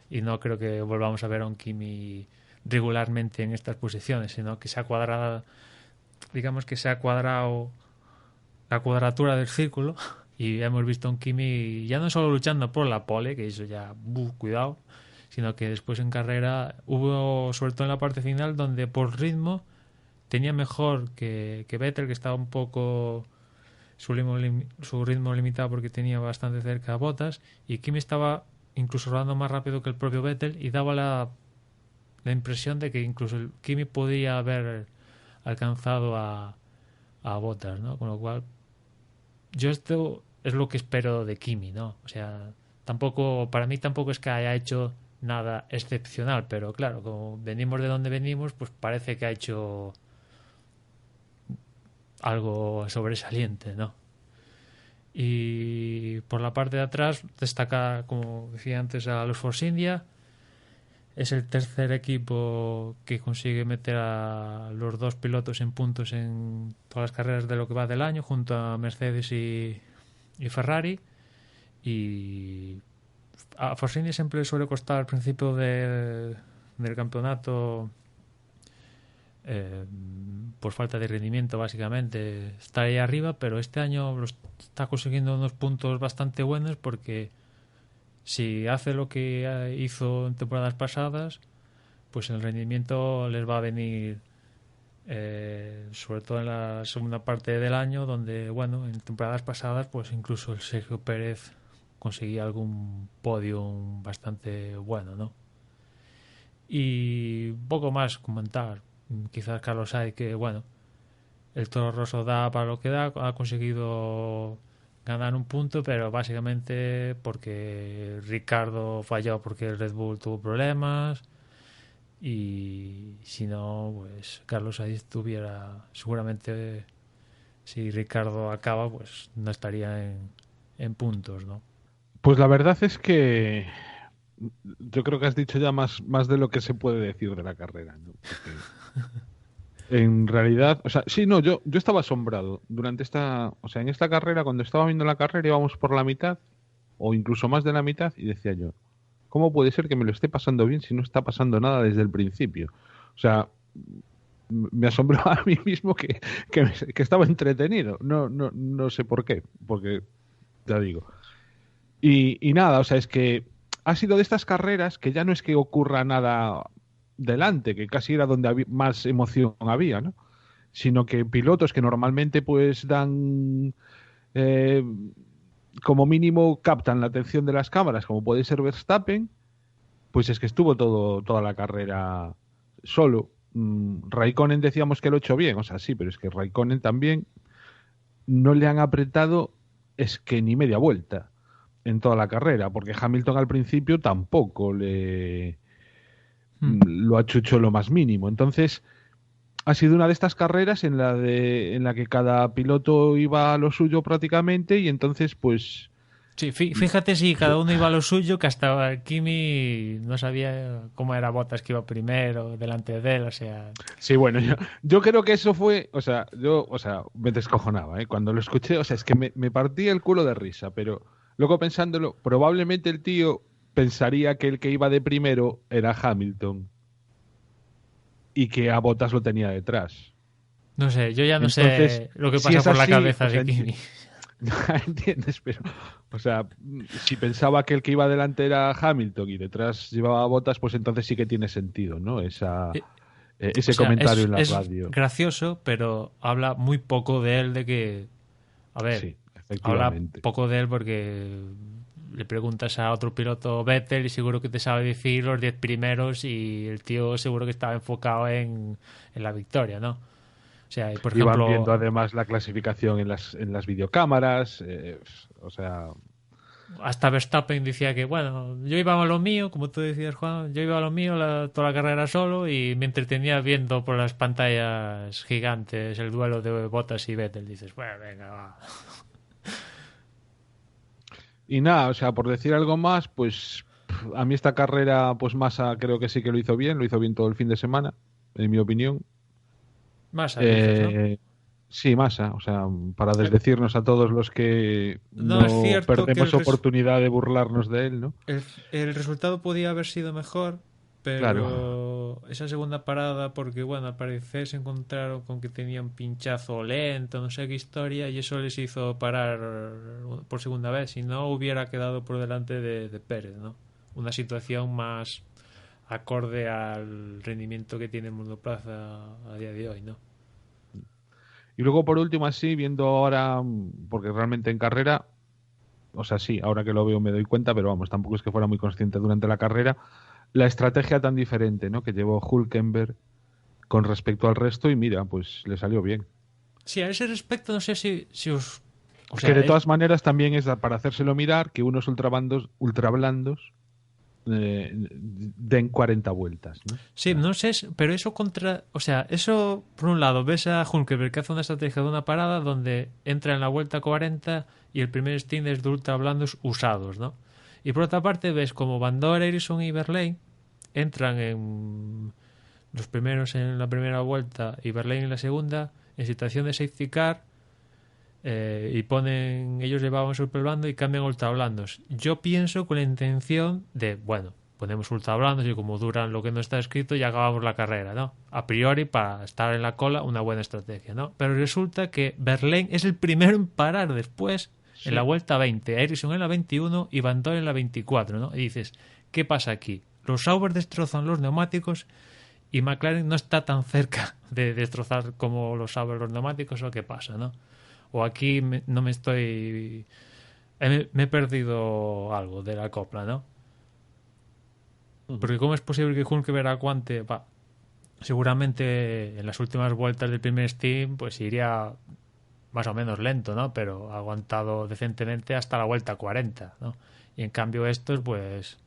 no creo que volvamos a ver a un Kimi regularmente en estas posiciones, sino que se ha cuadrado, digamos que se ha cuadrado la cuadratura del círculo y hemos visto a un Kimi ya no solo luchando por la pole, que eso ya, cuidado, sino que después en carrera hubo, sobre todo en la parte final, donde por ritmo tenía mejor que Vettel, que estaba un poco su ritmo limitado porque tenía bastante cerca a Bottas, y Kimi estaba incluso rodando más rápido que el propio Vettel y daba la impresión de que incluso el Kimi podía haber alcanzado a Bottas, ¿no? Con lo cual yo esto es lo que espero de Kimi, ¿no? O sea, tampoco, para mí tampoco es que haya hecho nada excepcional, pero claro, como venimos de donde venimos, pues parece que ha hecho algo sobresaliente, ¿no? Y por la parte de atrás destaca, como decía antes, a los Force India. Es el tercer equipo que consigue meter a los dos pilotos en puntos en todas las carreras de lo que va del año, junto a Mercedes y Ferrari. Y a Force India siempre suele costar al principio del campeonato, por falta de rendimiento, básicamente, estar ahí arriba, pero este año está consiguiendo unos puntos bastante buenos, porque si hace lo que hizo en temporadas pasadas, pues el rendimiento les va a venir, sobre todo en la segunda parte del año, donde, bueno, en temporadas pasadas pues incluso el Sergio Pérez conseguía algún podio bastante bueno, ¿no? Y poco más comentar. Quizás Carlos Sainz, que bueno, el Toro Rosso da para lo que da, ha conseguido ganar un punto, pero básicamente porque Ricardo falló, porque el Red Bull tuvo problemas, y si no, pues Carlos Sainz tuviera, seguramente, si Ricardo acaba, pues no estaría en puntos, ¿no? Pues la verdad es que yo creo que has dicho ya más de lo que se puede decir de la carrera, ¿no? Porque en realidad, o sea, sí, no, yo estaba asombrado durante en esta carrera, cuando estaba viendo la carrera, íbamos por la mitad, o incluso más de la mitad, y decía yo, ¿cómo puede ser que me lo esté pasando bien si no está pasando nada desde el principio? O sea, me asombró a mí mismo que estaba entretenido. No sé por qué, porque ya digo. Y nada, o sea, es que ha sido de estas carreras que ya no es que ocurra nada delante, que casi era donde más emoción había, ¿no? Sino que pilotos que normalmente pues dan, como mínimo captan la atención de las cámaras, como puede ser Verstappen, pues es que estuvo toda la carrera solo. Raikkonen decíamos que lo ha hecho bien, o sea, sí, pero es que Raikkonen también no le han apretado, es que ni media vuelta en toda la carrera, porque Hamilton al principio tampoco lo achuchó lo más mínimo. Entonces ha sido una de estas carreras en la que cada piloto iba a lo suyo prácticamente, y entonces pues Sí, fíjate si cada uno iba a lo suyo, que hasta Kimi no sabía cómo era Bottas que iba primero, delante de él, o sea... Sí, bueno, yo creo que eso fue, me descojonaba, ¿eh? Cuando lo escuché, o sea, es que me partía el culo de risa, pero luego pensándolo, probablemente el tío pensaría que el que iba de primero era Hamilton y que a Bottas lo tenía detrás. No sé, yo ya no Entonces, sé lo que si pasa es por la así, cabeza o sea, de Kimi. ¿entiendes? Pero, o sea, si pensaba que el que iba delante era Hamilton y detrás llevaba Bottas, pues entonces sí que tiene sentido, ¿no? O Ese sea, comentario en la es radio. gracioso, pero habla muy poco de él, de que... A ver, Sí, habla efectivamente. poco de él porque le preguntas a otro piloto Vettel y seguro que te sabe decir los 10 primeros y el tío seguro que estaba enfocado en la victoria, ¿no? O sea, y por Iban viendo ejemplo, además la clasificación en las videocámaras, o sea, hasta Verstappen decía que, bueno, yo iba a lo mío, como tú decías, Juan, yo iba a lo mío toda la carrera solo y me entretenía viendo por las pantallas gigantes el duelo de Bottas y Vettel. Dices, bueno, venga, va. y nada, o sea, por decir algo más, pues a mí esta carrera, pues Massa creo que sí que lo hizo bien todo el fin de semana, en mi opinión. Massa, dices, ¿no? Eh, sí, Massa, o sea, para Eh, desdecirnos a todos los que No es no cierto que perdemos oportunidad de burlarnos de él, ¿no? el, el resultado podía haber sido mejor, Claro. pero esa segunda parada, porque bueno, al parecer se encontraron con que tenía un pinchazo lento, no sé qué historia, y eso les hizo parar por segunda vez. Si no, hubiera quedado por delante de Pérez, ¿no? Una situación más acorde al rendimiento que tiene Monoplaza a día de hoy, ¿no? Y luego, por último, así, viendo ahora, porque realmente en carrera, o sea, sí, ahora que lo veo me doy cuenta, pero vamos, tampoco es que fuera muy consciente durante la carrera, la estrategia tan diferente, ¿no? Que llevó Hülkenberg con respecto al resto y mira, pues le salió bien. Sí, a ese respecto no sé si os... O Que sea, de todas maneras también es para hacérselo mirar que unos ultra blandos den 40 vueltas, ¿no? O sí, sea, no sé, pero eso contra... O sea, eso, por un lado, ves a Hulkenberg que hace una estrategia de una parada donde entra en la vuelta 40 y el primer stint es de ultra blandos usados, ¿no? Y por otra parte ves como Van Doorn, Ericsson y Verlaine entran en los primeros en la primera vuelta y Verlaine en la segunda en situación de safety car y ponen, ellos llevaban super blando y cambian ultra blandos. Yo pienso con la intención de, bueno, ponemos ultra blandos y como duran lo que no está escrito ya acabamos la carrera, ¿no? A priori para estar en la cola una buena estrategia, ¿no? Pero resulta que Verlaine es el primero en parar después en la vuelta 20, Ericsson en la 21 y Van Doorn en la 24, ¿no? Y dices, ¿qué pasa aquí? Los Sauber destrozan los neumáticos y McLaren no está tan cerca de destrozar como los Sauber los neumáticos, ¿o qué pasa, no? O aquí no me estoy... me he perdido algo de la copla, ¿no? Porque ¿cómo es posible que Hulkenberg aguante? Seguramente en las últimas vueltas del primer Steam pues iría más o menos lento, ¿no? Pero ha aguantado decentemente hasta la vuelta 40, ¿no? Y en cambio estos pues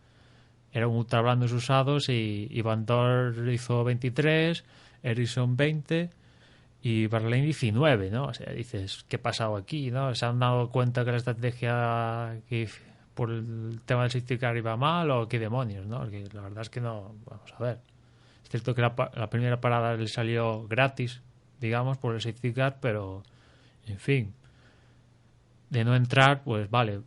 eran ultra blandos usados y Van Doorn hizo 23, Ericsson 20 y Verlaine 19, ¿no? O sea, dices, ¿qué ha pasado aquí, no? ¿Se han dado cuenta que la estrategia que por el tema del safety car iba mal o qué demonios, ¿no? Porque la verdad es que no, vamos a ver. Es cierto que la primera parada le salió gratis, digamos, por el safety car, pero, en fin, de no entrar, pues vale,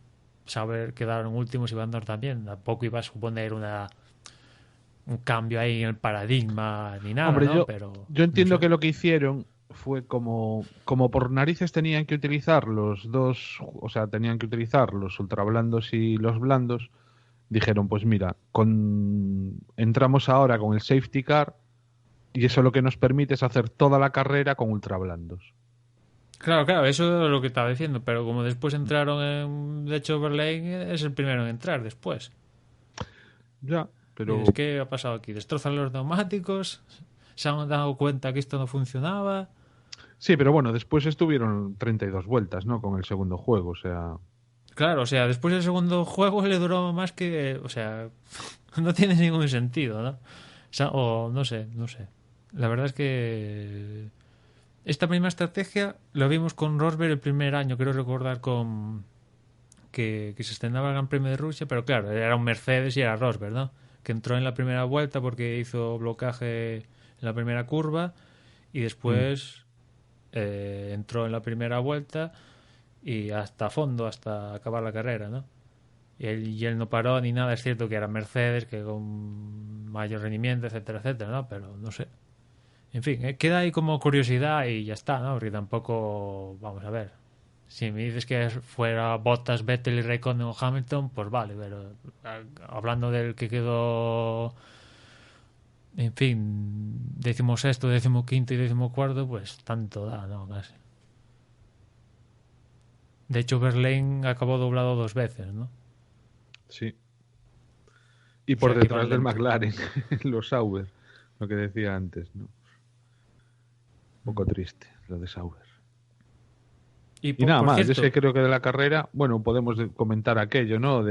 saber quedaron últimos y Van Doorn también. Tampoco iba a suponer un cambio ahí en el paradigma ni nada, hombre, ¿no? Pero, yo no entiendo sé. que lo que hicieron fue como por narices tenían que utilizar los dos, o sea, tenían que utilizar los ultrablandos y los blandos, dijeron, pues mira, entramos ahora con el safety car y eso lo que nos permite es hacer toda la carrera con ultrablandos. Claro, claro, eso es lo que estaba diciendo, pero como después entraron en... De hecho, Verlaine es el primero en entrar después. Ya, pero Dices, ¿qué ha pasado aquí? ¿Destrozan los neumáticos? ¿Se han dado cuenta que esto no funcionaba? sí, pero bueno, después estuvieron 32 vueltas, ¿no? Con el segundo juego, o sea, Claro, o sea, después del segundo juego le duró más que... O sea, no tiene ningún sentido, ¿no? O sea, o no sé, no sé. La verdad es que esta misma estrategia lo vimos con Rosberg el primer año, quiero recordar que se estrenaba el Gran Premio de Rusia, pero claro, era un Mercedes y era Rosberg, ¿no? Que entró en la primera vuelta porque hizo blocaje en la primera curva y después entró en la primera vuelta y hasta fondo, hasta acabar la carrera, ¿no? Y él no paró ni nada. Es cierto que era Mercedes, que con mayor rendimiento, etcétera, etcétera, ¿no? Pero no sé. En fin, queda ahí como curiosidad y ya está, ¿no? Porque tampoco, vamos a ver. Si me dices que fuera Bottas, Vettel y Raikkonen o Hamilton, pues vale, pero hablando del que quedó, en fin, 16º, 15º y 14º, pues tanto da, ¿no? Casi. De hecho, Verlaine acabó doblado 2 veces, ¿no? Sí. Y por O sea, detrás que del lento. McLaren, los Sauber, lo que decía antes, ¿no? Un poco triste lo de Sauber. Y nada por más, cierto, yo es que creo que de la carrera, bueno, podemos comentar aquello, ¿no?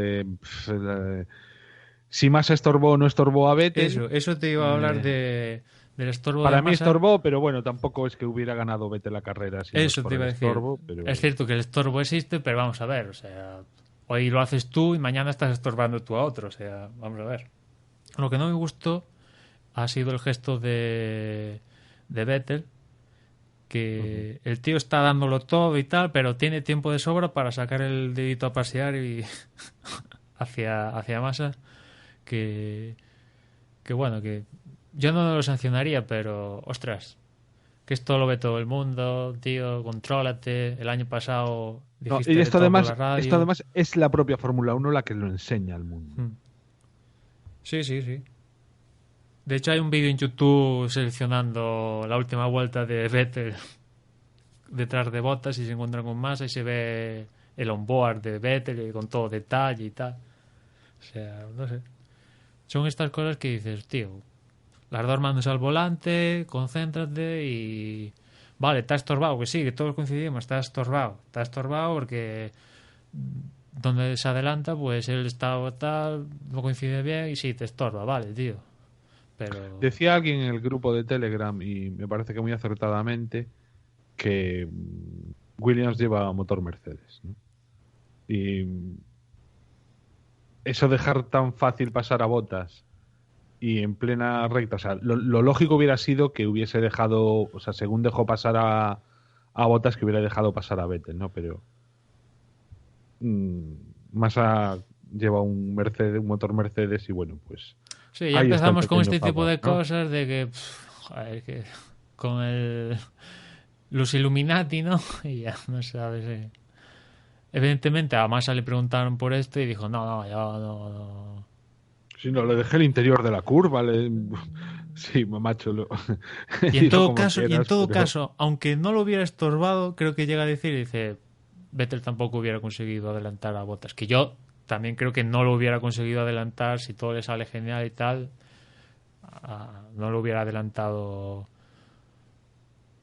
Si Massa estorbó o no estorbó a Vettel. eso te iba a hablar del estorbo de Para mí Massa. estorbó, pero bueno, tampoco es que hubiera ganado Vettel la carrera si no es Eso por te iba a el decir. estorbo. Pero... Es cierto que el estorbo existe, pero vamos a ver, o sea, hoy lo haces tú y mañana estás estorbando tú a otro, o sea, vamos a ver. Lo que no me gustó ha sido el gesto de Vettel, que el tío está dándolo todo y tal, pero tiene tiempo de sobra para sacar el dedito a pasear y hacia Massa, que bueno, que yo no lo sancionaría, pero ostras, que esto lo ve todo el mundo, tío, contrólate. El año pasado No, dijiste y de esto todo por además, la radio. esto además es la propia Fórmula 1 la que lo enseña al mundo. Sí, sí, sí. De hecho, hay un vídeo en YouTube seleccionando la última vuelta de Vettel detrás de Bottas y se encuentra con Massa y se ve el onboard de Vettel con todo detalle y tal. O sea, no sé. Son estas cosas que dices, tío, las 2 manos al volante, concéntrate y... Vale, te ha estorbado, que sí, que todos coincidimos, te ha estorbado porque donde se adelanta, pues él está tal, no coincide bien y sí, te estorba, vale, tío. Pero... Decía alguien en el grupo de Telegram, y me parece que muy acertadamente, que Williams lleva motor Mercedes, ¿no? Y eso dejar tan fácil pasar a Bottas y en plena recta, o sea, lo lógico hubiera sido que hubiese dejado, o sea, según dejó pasar a Bottas, que hubiera dejado pasar a Vettel, ¿no? Pero Massa lleva un Mercedes, un motor Mercedes y bueno, pues sí, ya ahí está el empezamos con pequeño este tipo favor, de ¿no? cosas de que, joder, que con los Illuminati, ¿no? Y ya no sabes. Evidentemente a Massa le preguntaron por esto y dijo, no, yo no. Si no, le dejé el interior de la curva, sí, macho, Y en dilo todo como caso, quieras, pero... aunque no lo hubiera estorbado, creo que llega a decir, dice, Vettel tampoco hubiera conseguido adelantar a Bottas, que yo también creo que no lo hubiera conseguido adelantar si todo le sale genial y tal, no lo hubiera adelantado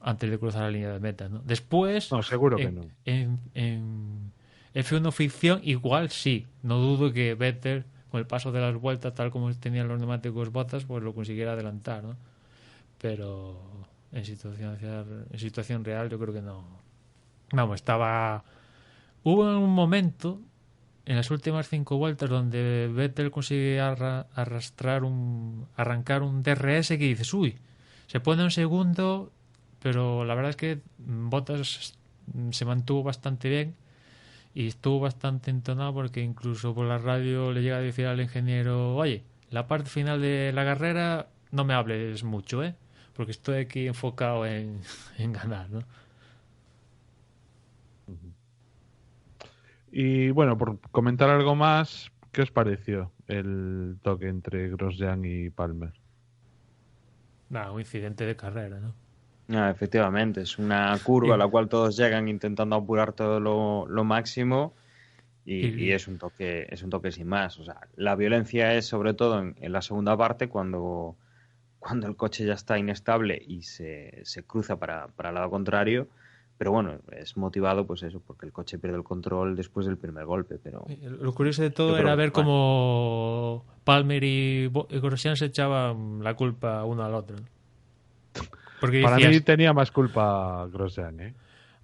antes de cruzar la línea de meta, ¿no? Después, No, seguro que no. en F1 ficción igual sí, no dudo que Vettel con el paso de las vueltas, tal como tenían los neumáticos Bottas, pues lo consiguiera adelantar, ¿no? Pero en situación real yo creo que no. Vamos, hubo un momento en las últimas 5 vueltas donde Vettel consigue arrancar un DRS que dices, uy, se pone un segundo, pero la verdad es que Bottas se mantuvo bastante bien y estuvo bastante entonado porque incluso por la radio le llega a decir al ingeniero, oye, la parte final de la carrera no me hables mucho, porque estoy aquí enfocado en ganar, ¿no? Y bueno, por comentar algo más, ¿qué os pareció el toque entre Grosjean y Palmer? Nada, un incidente de carrera, ¿no? Efectivamente, es una curva a la cual todos llegan intentando apurar todo lo máximo y es un toque sin más. O sea, la violencia es sobre todo en la segunda parte cuando el coche ya está inestable y se cruza para el lado contrario. Pero bueno, es motivado pues eso, porque el coche pierde el control después del primer golpe. Pero lo curioso de todo era ver cómo Palmer y Grosjean se echaban la culpa uno al otro, ¿no? Porque Para decías, mí tenía más culpa Grosjean, ¿eh?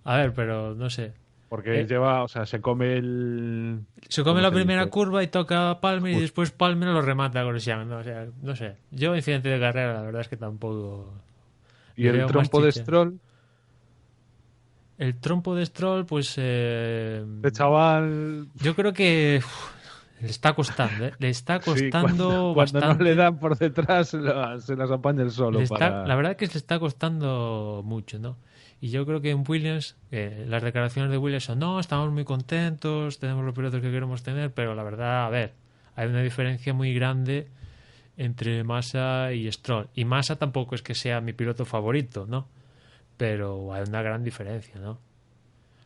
a ver, pero no sé. Porque lleva, o sea, se come el... Se come ¿cómo la se primera dice? curva y toca Palmer y después Palmer lo remata Grosjean, ¿no? O sea, no sé. Yo incidente de carrera, la verdad es que tampoco Y le el veo más trompo de chicha. Stroll, El trompo de Stroll, pues el chaval... yo creo que le está costando, ¿eh? Le está Sí, costando cuando no le bastante. dan por detrás se las apaña él solo La para... verdad que le está costando mucho, ¿no? Y yo creo que en Williams, las declaraciones de Williams son, no, estamos muy contentos, tenemos los pilotos que queremos tener, pero la verdad, a ver, hay una diferencia muy grande entre Massa y Stroll. Y Massa tampoco es que sea mi piloto favorito, ¿no? Pero hay una gran diferencia, ¿no?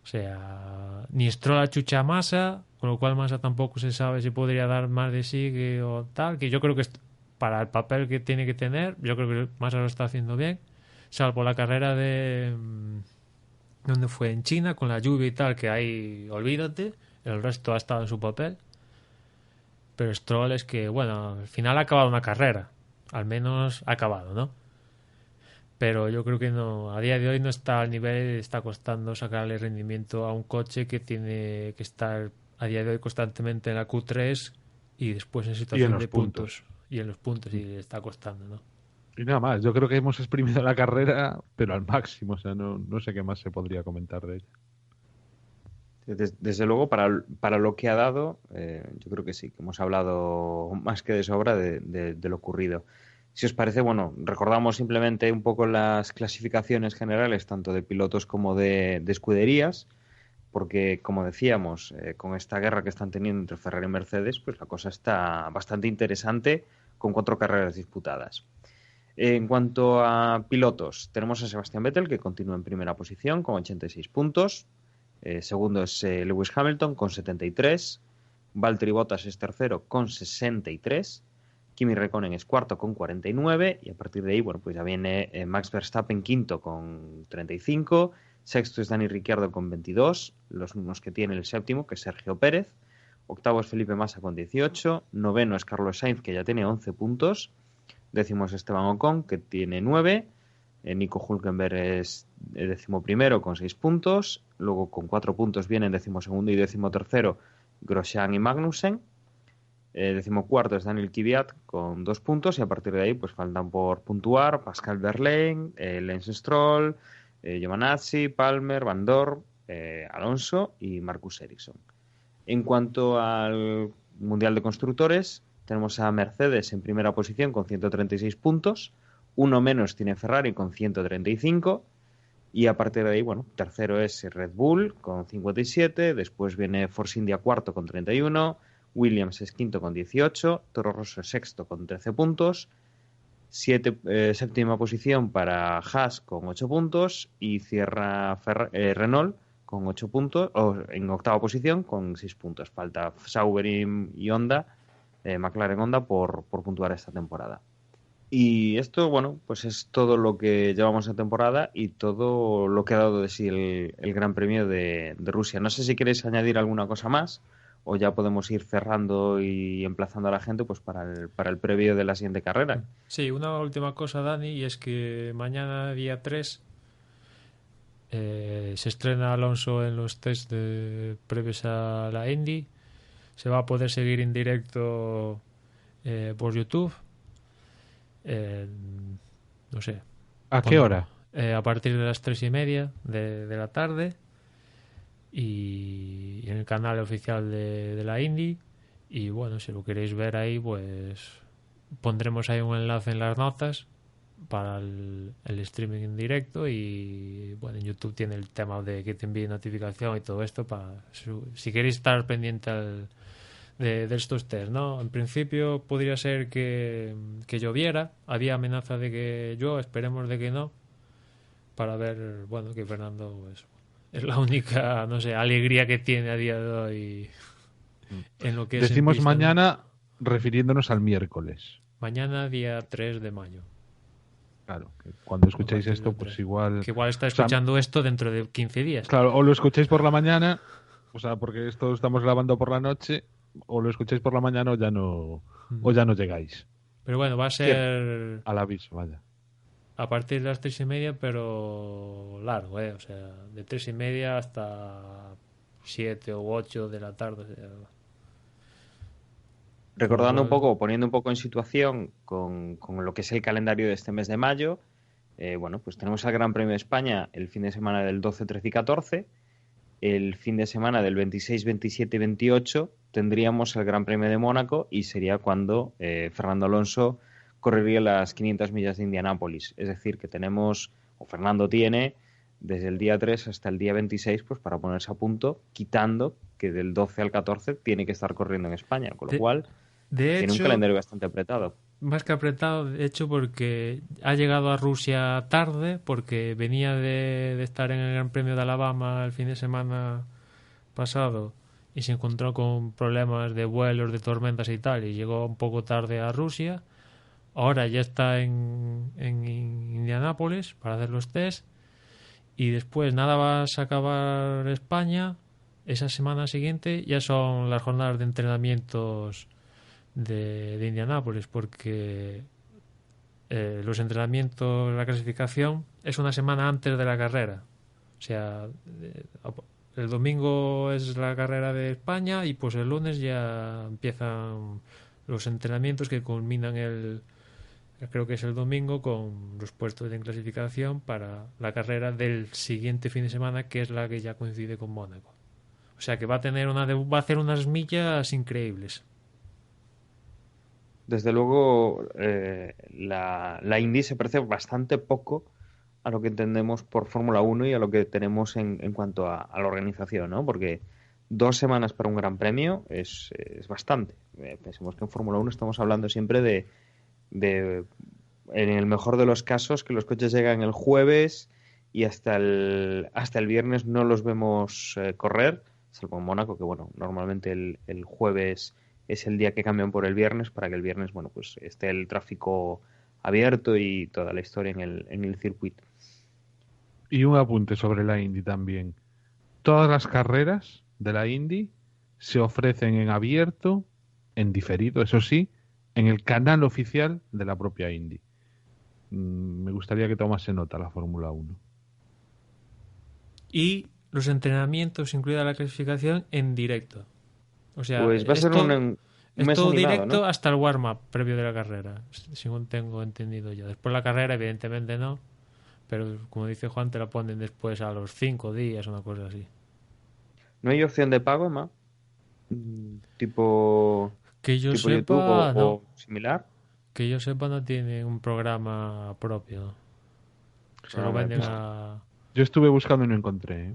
O sea, ni Stroll achucha a Massa, con lo cual Massa tampoco se sabe si podría dar más de sí o tal, que yo creo que para el papel que tiene que tener, yo creo que Massa lo está haciendo bien, salvo la carrera de... ¿Dónde fue? En China, con la lluvia y tal, que ahí, olvídate, el resto ha estado en su papel. Pero Stroll es que, bueno, al final ha acabado una carrera, al menos ha acabado, ¿no? Pero yo creo que no, a día de hoy no está al nivel, está costando sacarle rendimiento a un coche que tiene que estar a día de hoy constantemente en la Q3 y después en situación los de puntos. y en los puntos y le está costando, ¿no? Y nada más, yo creo que hemos exprimido la carrera, pero al máximo, o sea, no sé qué más se podría comentar de ella. Desde luego, para lo que ha dado, yo creo que sí, que hemos hablado más que de sobra de lo ocurrido. Si os parece, bueno, recordamos simplemente un poco las clasificaciones generales, tanto de pilotos como de escuderías, porque, como decíamos, con esta guerra que están teniendo entre Ferrari y Mercedes, pues la cosa está bastante interesante, con 4 carreras disputadas. En cuanto a pilotos, tenemos a Sebastian Vettel, que continúa en primera posición con 86 puntos. Segundo es Lewis Hamilton con 73. Valtteri Bottas es tercero con 63. Kimi Räikkönen es cuarto con 49. Y a partir de ahí, bueno, pues ya viene Max Verstappen quinto con 35. Sexto es Dani Ricciardo con 22. Los mismos que tiene el séptimo, que es Sergio Pérez. Octavo es Felipe Massa con 18. Noveno es Carlos Sainz, que ya tiene 11 puntos. Décimo es Esteban Ocon, que tiene 9. Nico Hülkenberg es décimo primero con 6 puntos. Luego con 4 puntos vienen décimo segundo y décimo tercero Grosjean y Magnussen. Décimo cuarto es Daniel Kvyat con 2 puntos. Y a partir de ahí pues faltan por puntuar Pascal Wehrlein, Lance Stroll, Giovinazzi, Palmer, Van Dorn, Alonso y Marcus Ericsson. En cuanto al Mundial de Constructores, tenemos a Mercedes en primera posición con 136 puntos. Uno menos tiene Ferrari con 135. Y a partir de ahí, bueno, tercero es Red Bull con 57. Después viene Force India cuarto con 31. Williams es quinto con 18. Toro Rosso es sexto con 13 puntos. Séptima posición para Haas con 8 puntos. Y cierra Renault con 8 puntos, o en octava posición con 6 puntos. Falta Sauber y Honda, McLaren Honda, por puntuar esta temporada. Y esto, bueno, pues es todo lo que llevamos en temporada y todo lo que ha dado de sí el Gran Premio de Rusia. No sé si queréis añadir alguna cosa más o ya podemos ir cerrando y emplazando a la gente pues para el previo de la siguiente carrera. Sí, una última cosa, Dani, y es que mañana, día 3, se estrena Alonso en los test previos a la Indy. Se va a poder seguir en directo por YouTube. No sé. ¿A qué hora? A partir de las 3:30 de la tarde. Y en el canal oficial de la Indy. Y bueno, si lo queréis ver ahí, pues pondremos ahí un enlace en las notas para el streaming en directo. Y bueno, en YouTube tiene el tema de que te envíe notificación y todo esto para si queréis estar pendiente de estos test, ¿no? En principio podría ser que lloviera, había amenaza de que llueva, esperemos de que no, para ver, bueno, que Fernando pues, es la única, no sé, alegría que tiene a día de hoy en lo que es Decimos en pista, mañana, ¿no? Refiriéndonos al miércoles. Mañana, día 3 de mayo. Claro, que cuando escuchéis partir esto, del pues 3. igual... Que igual está escuchando esto dentro de 15 días. Claro, o lo escucháis por la mañana, o sea, porque esto estamos grabando por la noche, o lo escucháis por la mañana o ya no llegáis. Pero bueno, va a ser al aviso, vaya. a partir de las 3:30, pero largo, o sea, de 3:30 hasta 7 u 8 de la tarde. O sea, Recordando un igual- poco, poniendo un poco en situación con lo que es el calendario de este mes de mayo, bueno, pues tenemos el Gran Premio de España el fin de semana del 12, 13 y 14. El fin de semana del 26, 27 y 28 tendríamos el Gran Premio de Mónaco y sería cuando Fernando Alonso correría las 500 millas de Indianápolis. Es decir, que tenemos, o Fernando tiene, desde el día 3 hasta el día 26, pues para ponerse a punto, quitando que del 12 al 14 tiene que estar corriendo en España, con lo De- cual de tiene un hecho, calendario bastante apretado. más que apretado, de hecho, porque ha llegado a Rusia tarde, porque venía de estar en el Gran Premio de Alabama el fin de semana pasado y se encontró con problemas de vuelos, de tormentas y tal, y llegó un poco tarde a Rusia. Ahora ya está en Indianápolis para hacer los test y después nada vas a acabar España. Esa semana siguiente ya son las jornadas de entrenamientos de Indianápolis, porque los entrenamientos, la clasificación es una semana antes de la carrera. O sea, el domingo es la carrera de España y pues el lunes ya empiezan los entrenamientos que culminan creo que es el domingo, con los puestos de clasificación para la carrera del siguiente fin de semana, que es la que ya coincide con Mónaco. O sea que va a hacer unas millas increíbles. Desde luego, la Indy se parece bastante poco a lo que entendemos por Fórmula 1 y a lo que tenemos en cuanto a la organización, ¿no? Porque 2 semanas para un gran premio es bastante. Pensemos que en Fórmula 1 estamos hablando siempre de, en el mejor de los casos, que los coches llegan el jueves y hasta el viernes no los vemos correr, salvo en Mónaco, que bueno, normalmente el jueves es el día que cambian por el viernes para que el viernes, bueno, pues esté el tráfico abierto y toda la historia en el circuito. Y un apunte sobre la Indy también. Todas las carreras de la Indy se ofrecen en abierto, en diferido, eso sí, en el canal oficial de la propia Indy. Me gustaría que tomase nota la Fórmula 1. Y los entrenamientos, incluida la clasificación, en directo. O sea, Pues va a ser un es mes todo animado, directo, ¿no? hasta el warm-up previo de la carrera, según tengo entendido yo. Después la carrera, evidentemente no, pero como dice Juan, te la ponen después a los 5 días, una cosa así. ¿No hay opción de pago, Emma? Tipo, Que yo tipo YouTube sepa, no. o similar. Que yo sepa, no tiene un programa propio, ¿no? Se lo venden Pues, a... Yo estuve buscando y no encontré, ¿eh?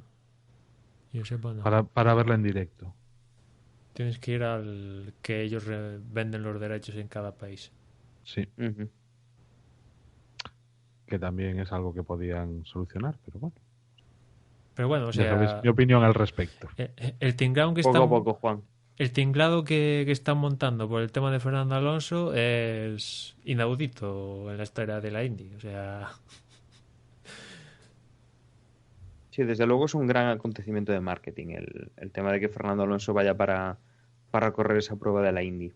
Yo sepa, no. Para verla en directo. Tienes que ir al que ellos venden los derechos en cada país. Sí, ujú. que también es algo que podían solucionar, pero bueno. Pero bueno, o Ya sabéis sea, mi opinión al respecto. el tinglado que Poco están, a poco, Juan. el tinglado que están montando por el tema de Fernando Alonso es inaudito en la historia de la Indy. O sea, Sí, desde luego es un gran acontecimiento de marketing el tema de que Fernando Alonso vaya para correr esa prueba de la Indy.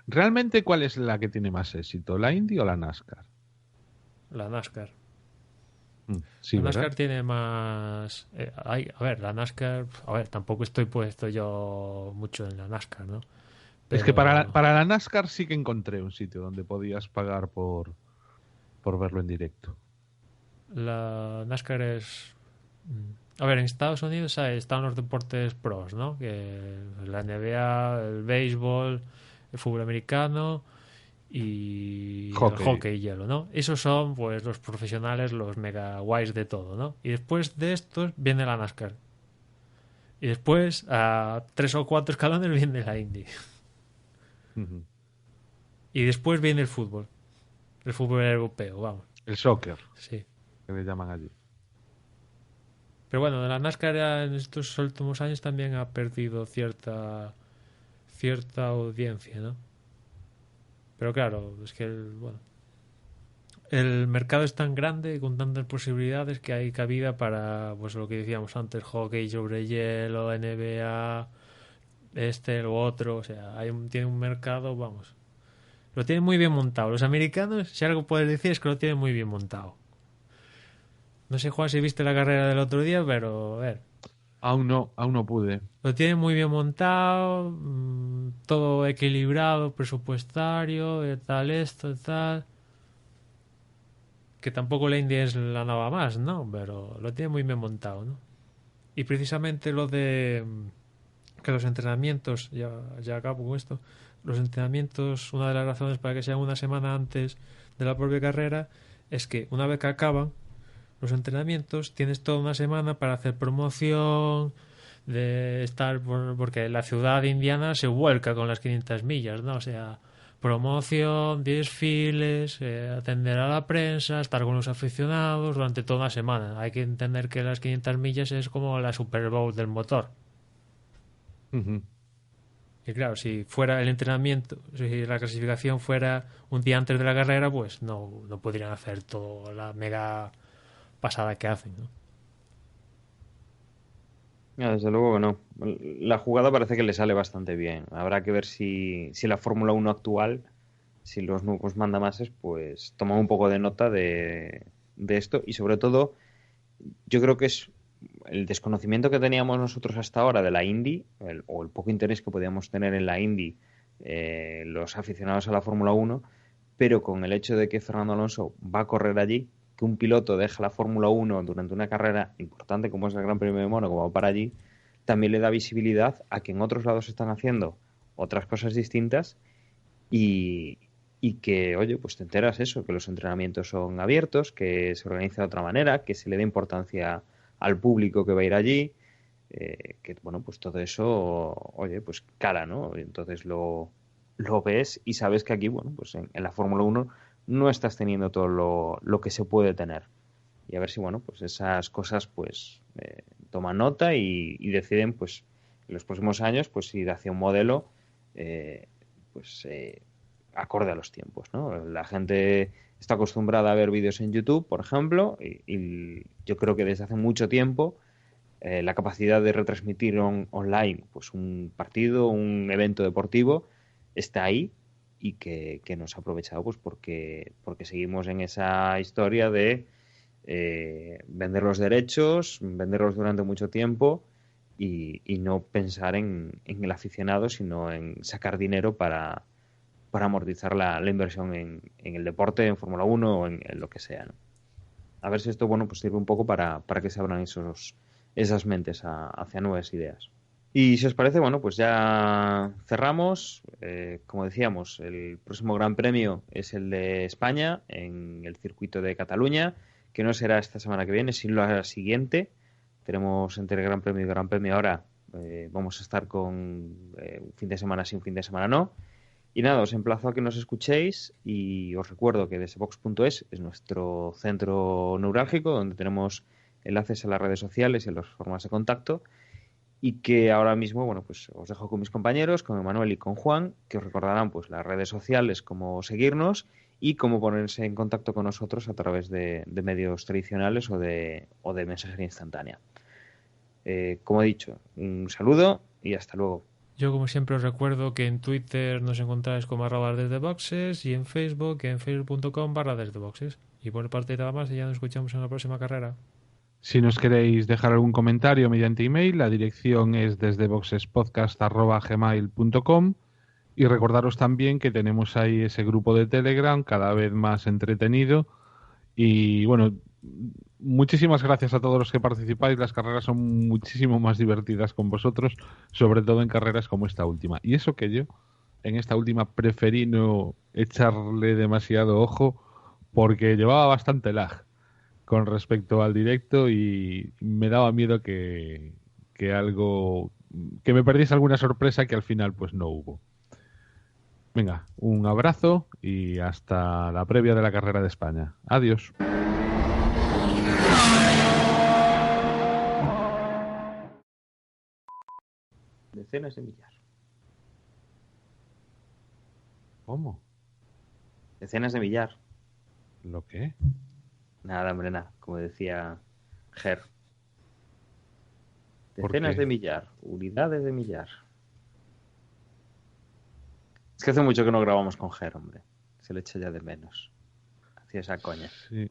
¿Realmente cuál es la que tiene más éxito? ¿La Indy o la NASCAR? la NASCAR. Sí, La ¿verdad? NASCAR tiene más... a ver, la NASCAR... A ver, tampoco estoy puesto yo mucho en la NASCAR, ¿no? Es que Pero para la NASCAR sí que encontré un sitio donde podías pagar por verlo en directo. la NASCAR es... A ver, en Estados Unidos están los deportes pros, ¿no? Que la NBA, el béisbol, el fútbol americano y Hockey. el hockey y hielo, ¿no? Esos son pues los profesionales, los mega guays de todo, ¿no? Y después de estos viene la NASCAR. Y después a 3 o 4 escalones viene la Indy. Ujú. Y después viene el fútbol. El fútbol europeo, vamos. El soccer, Sí. que le llaman allí. Pero bueno, la NASCAR ya en estos últimos años también ha perdido cierta audiencia, ¿no? Pero claro, es que bueno, el mercado es tan grande y con tantas posibilidades que hay cabida para, pues lo que decíamos antes, hockey sobre hielo, NBA, lo otro, o sea, tiene un mercado, vamos, lo tienen muy bien montado. Los americanos, si algo puedes decir, es que lo tienen muy bien montado. No sé, Juan, si viste la carrera del otro día, pero a ver. Aún no pude. Lo tiene muy bien montado, todo equilibrado, presupuestario, tal esto, tal. Que tampoco la India es la nada más, ¿no? Pero lo tiene muy bien montado, ¿no? Y precisamente lo de que los entrenamientos, ya acabo con esto, los entrenamientos, una de las razones para que sean una semana antes de la propia carrera es que una vez que acaban los entrenamientos tienes toda una semana para hacer promoción, de estar porque la ciudad indiana se vuelca con las 500 millas, ¿no? O sea, promoción, desfiles, atender a la prensa, estar con los aficionados durante toda una semana. Hay que entender que las 500 millas es como la Super Bowl del motor. Ujú. Y claro, si fuera el entrenamiento, si la clasificación fuera un día antes de la carrera, pues no podrían hacer toda la mega pasada que hacen, ¿no? Desde luego que no. La jugada parece que le sale bastante bien. Habrá que ver si la Fórmula 1 actual, si los nuevos mandamases, pues toman un poco de nota de esto y sobre todo yo creo que es el desconocimiento que teníamos nosotros hasta ahora de la Indy, o el poco interés que podíamos tener en la Indy los aficionados a la Fórmula 1, pero con el hecho de que Fernando Alonso va a correr allí, que un piloto deja la Fórmula 1 durante una carrera importante como es el Gran Premio de Mónaco, va para allí, también le da visibilidad a que en otros lados están haciendo otras cosas distintas y, y que, oye, pues te enteras eso, que los entrenamientos son abiertos, que se organiza de otra manera, que se le da importancia al público que va a ir allí, que, bueno, pues todo eso, oye, pues cala, ¿no? Entonces lo ves y sabes que aquí, bueno, pues en la Fórmula 1 no estás teniendo todo lo que se puede tener. Y a ver si, bueno, pues esas cosas, pues, toman nota y deciden, pues, en los próximos años, pues ir hacia un modelo, eh, pues, acorde a los tiempos, ¿no? La gente está acostumbrada a ver vídeos en YouTube, por ejemplo, y yo creo que desde hace mucho tiempo la capacidad de retransmitir online pues un partido, un evento deportivo, está ahí y que nos ha aprovechado pues porque seguimos en esa historia de vender los derechos, venderlos durante mucho tiempo y no pensar en el aficionado, sino en sacar dinero para amortizar la inversión en el deporte, en Fórmula 1 o en lo que sea, ¿no? A ver si esto, bueno, pues sirve un poco para que se abran esas mentes hacia nuevas ideas. Y si os parece, bueno, pues ya cerramos. Como decíamos, el próximo Gran Premio es el de España en el circuito de Cataluña, que no será esta semana que viene, sino la siguiente. Tenemos entre el Gran Premio y Gran Premio ahora. Vamos a estar con un fin de semana sí, un fin de semana no. Y nada, os emplazo a que nos escuchéis y os recuerdo que desebox.es es nuestro centro neurálgico donde tenemos enlaces a las redes sociales y a las formas de contacto y que ahora mismo, bueno, pues os dejo con mis compañeros, con Emanuel y con Juan, que os recordarán pues las redes sociales, cómo seguirnos y cómo ponerse en contacto con nosotros a través de medios tradicionales o de mensajería instantánea. Como he dicho, un saludo y hasta luego. Yo, como siempre, os recuerdo que en Twitter nos encontráis como @desdeboxes y en Facebook en facebook.com/desdeboxes. Y por parte de nada más, y ya nos escuchamos en la próxima carrera. Si nos queréis dejar algún comentario mediante email, la dirección es desdeboxespodcast@gmail.com y recordaros también que tenemos ahí ese grupo de Telegram cada vez más entretenido y bueno, muchísimas gracias a todos los que participáis. Las carreras son muchísimo más divertidas con vosotros, sobre todo en carreras como esta última. Y eso que yo, en esta última, preferí no echarle demasiado ojo porque llevaba bastante lag con respecto al directo y me daba miedo que me perdiese alguna sorpresa que al final pues no hubo. Venga, un abrazo y hasta la previa de la carrera de España. Adiós. Decenas de millar. ¿Cómo? Decenas de millar. ¿Lo qué? Nada, hombre, nada. Como decía Ger. ¿Por Decenas qué? de millar. Unidades de millar. Es que hace mucho que no grabamos con Ger, hombre. Se le echa ya de menos. Hacía esa coña. Sí.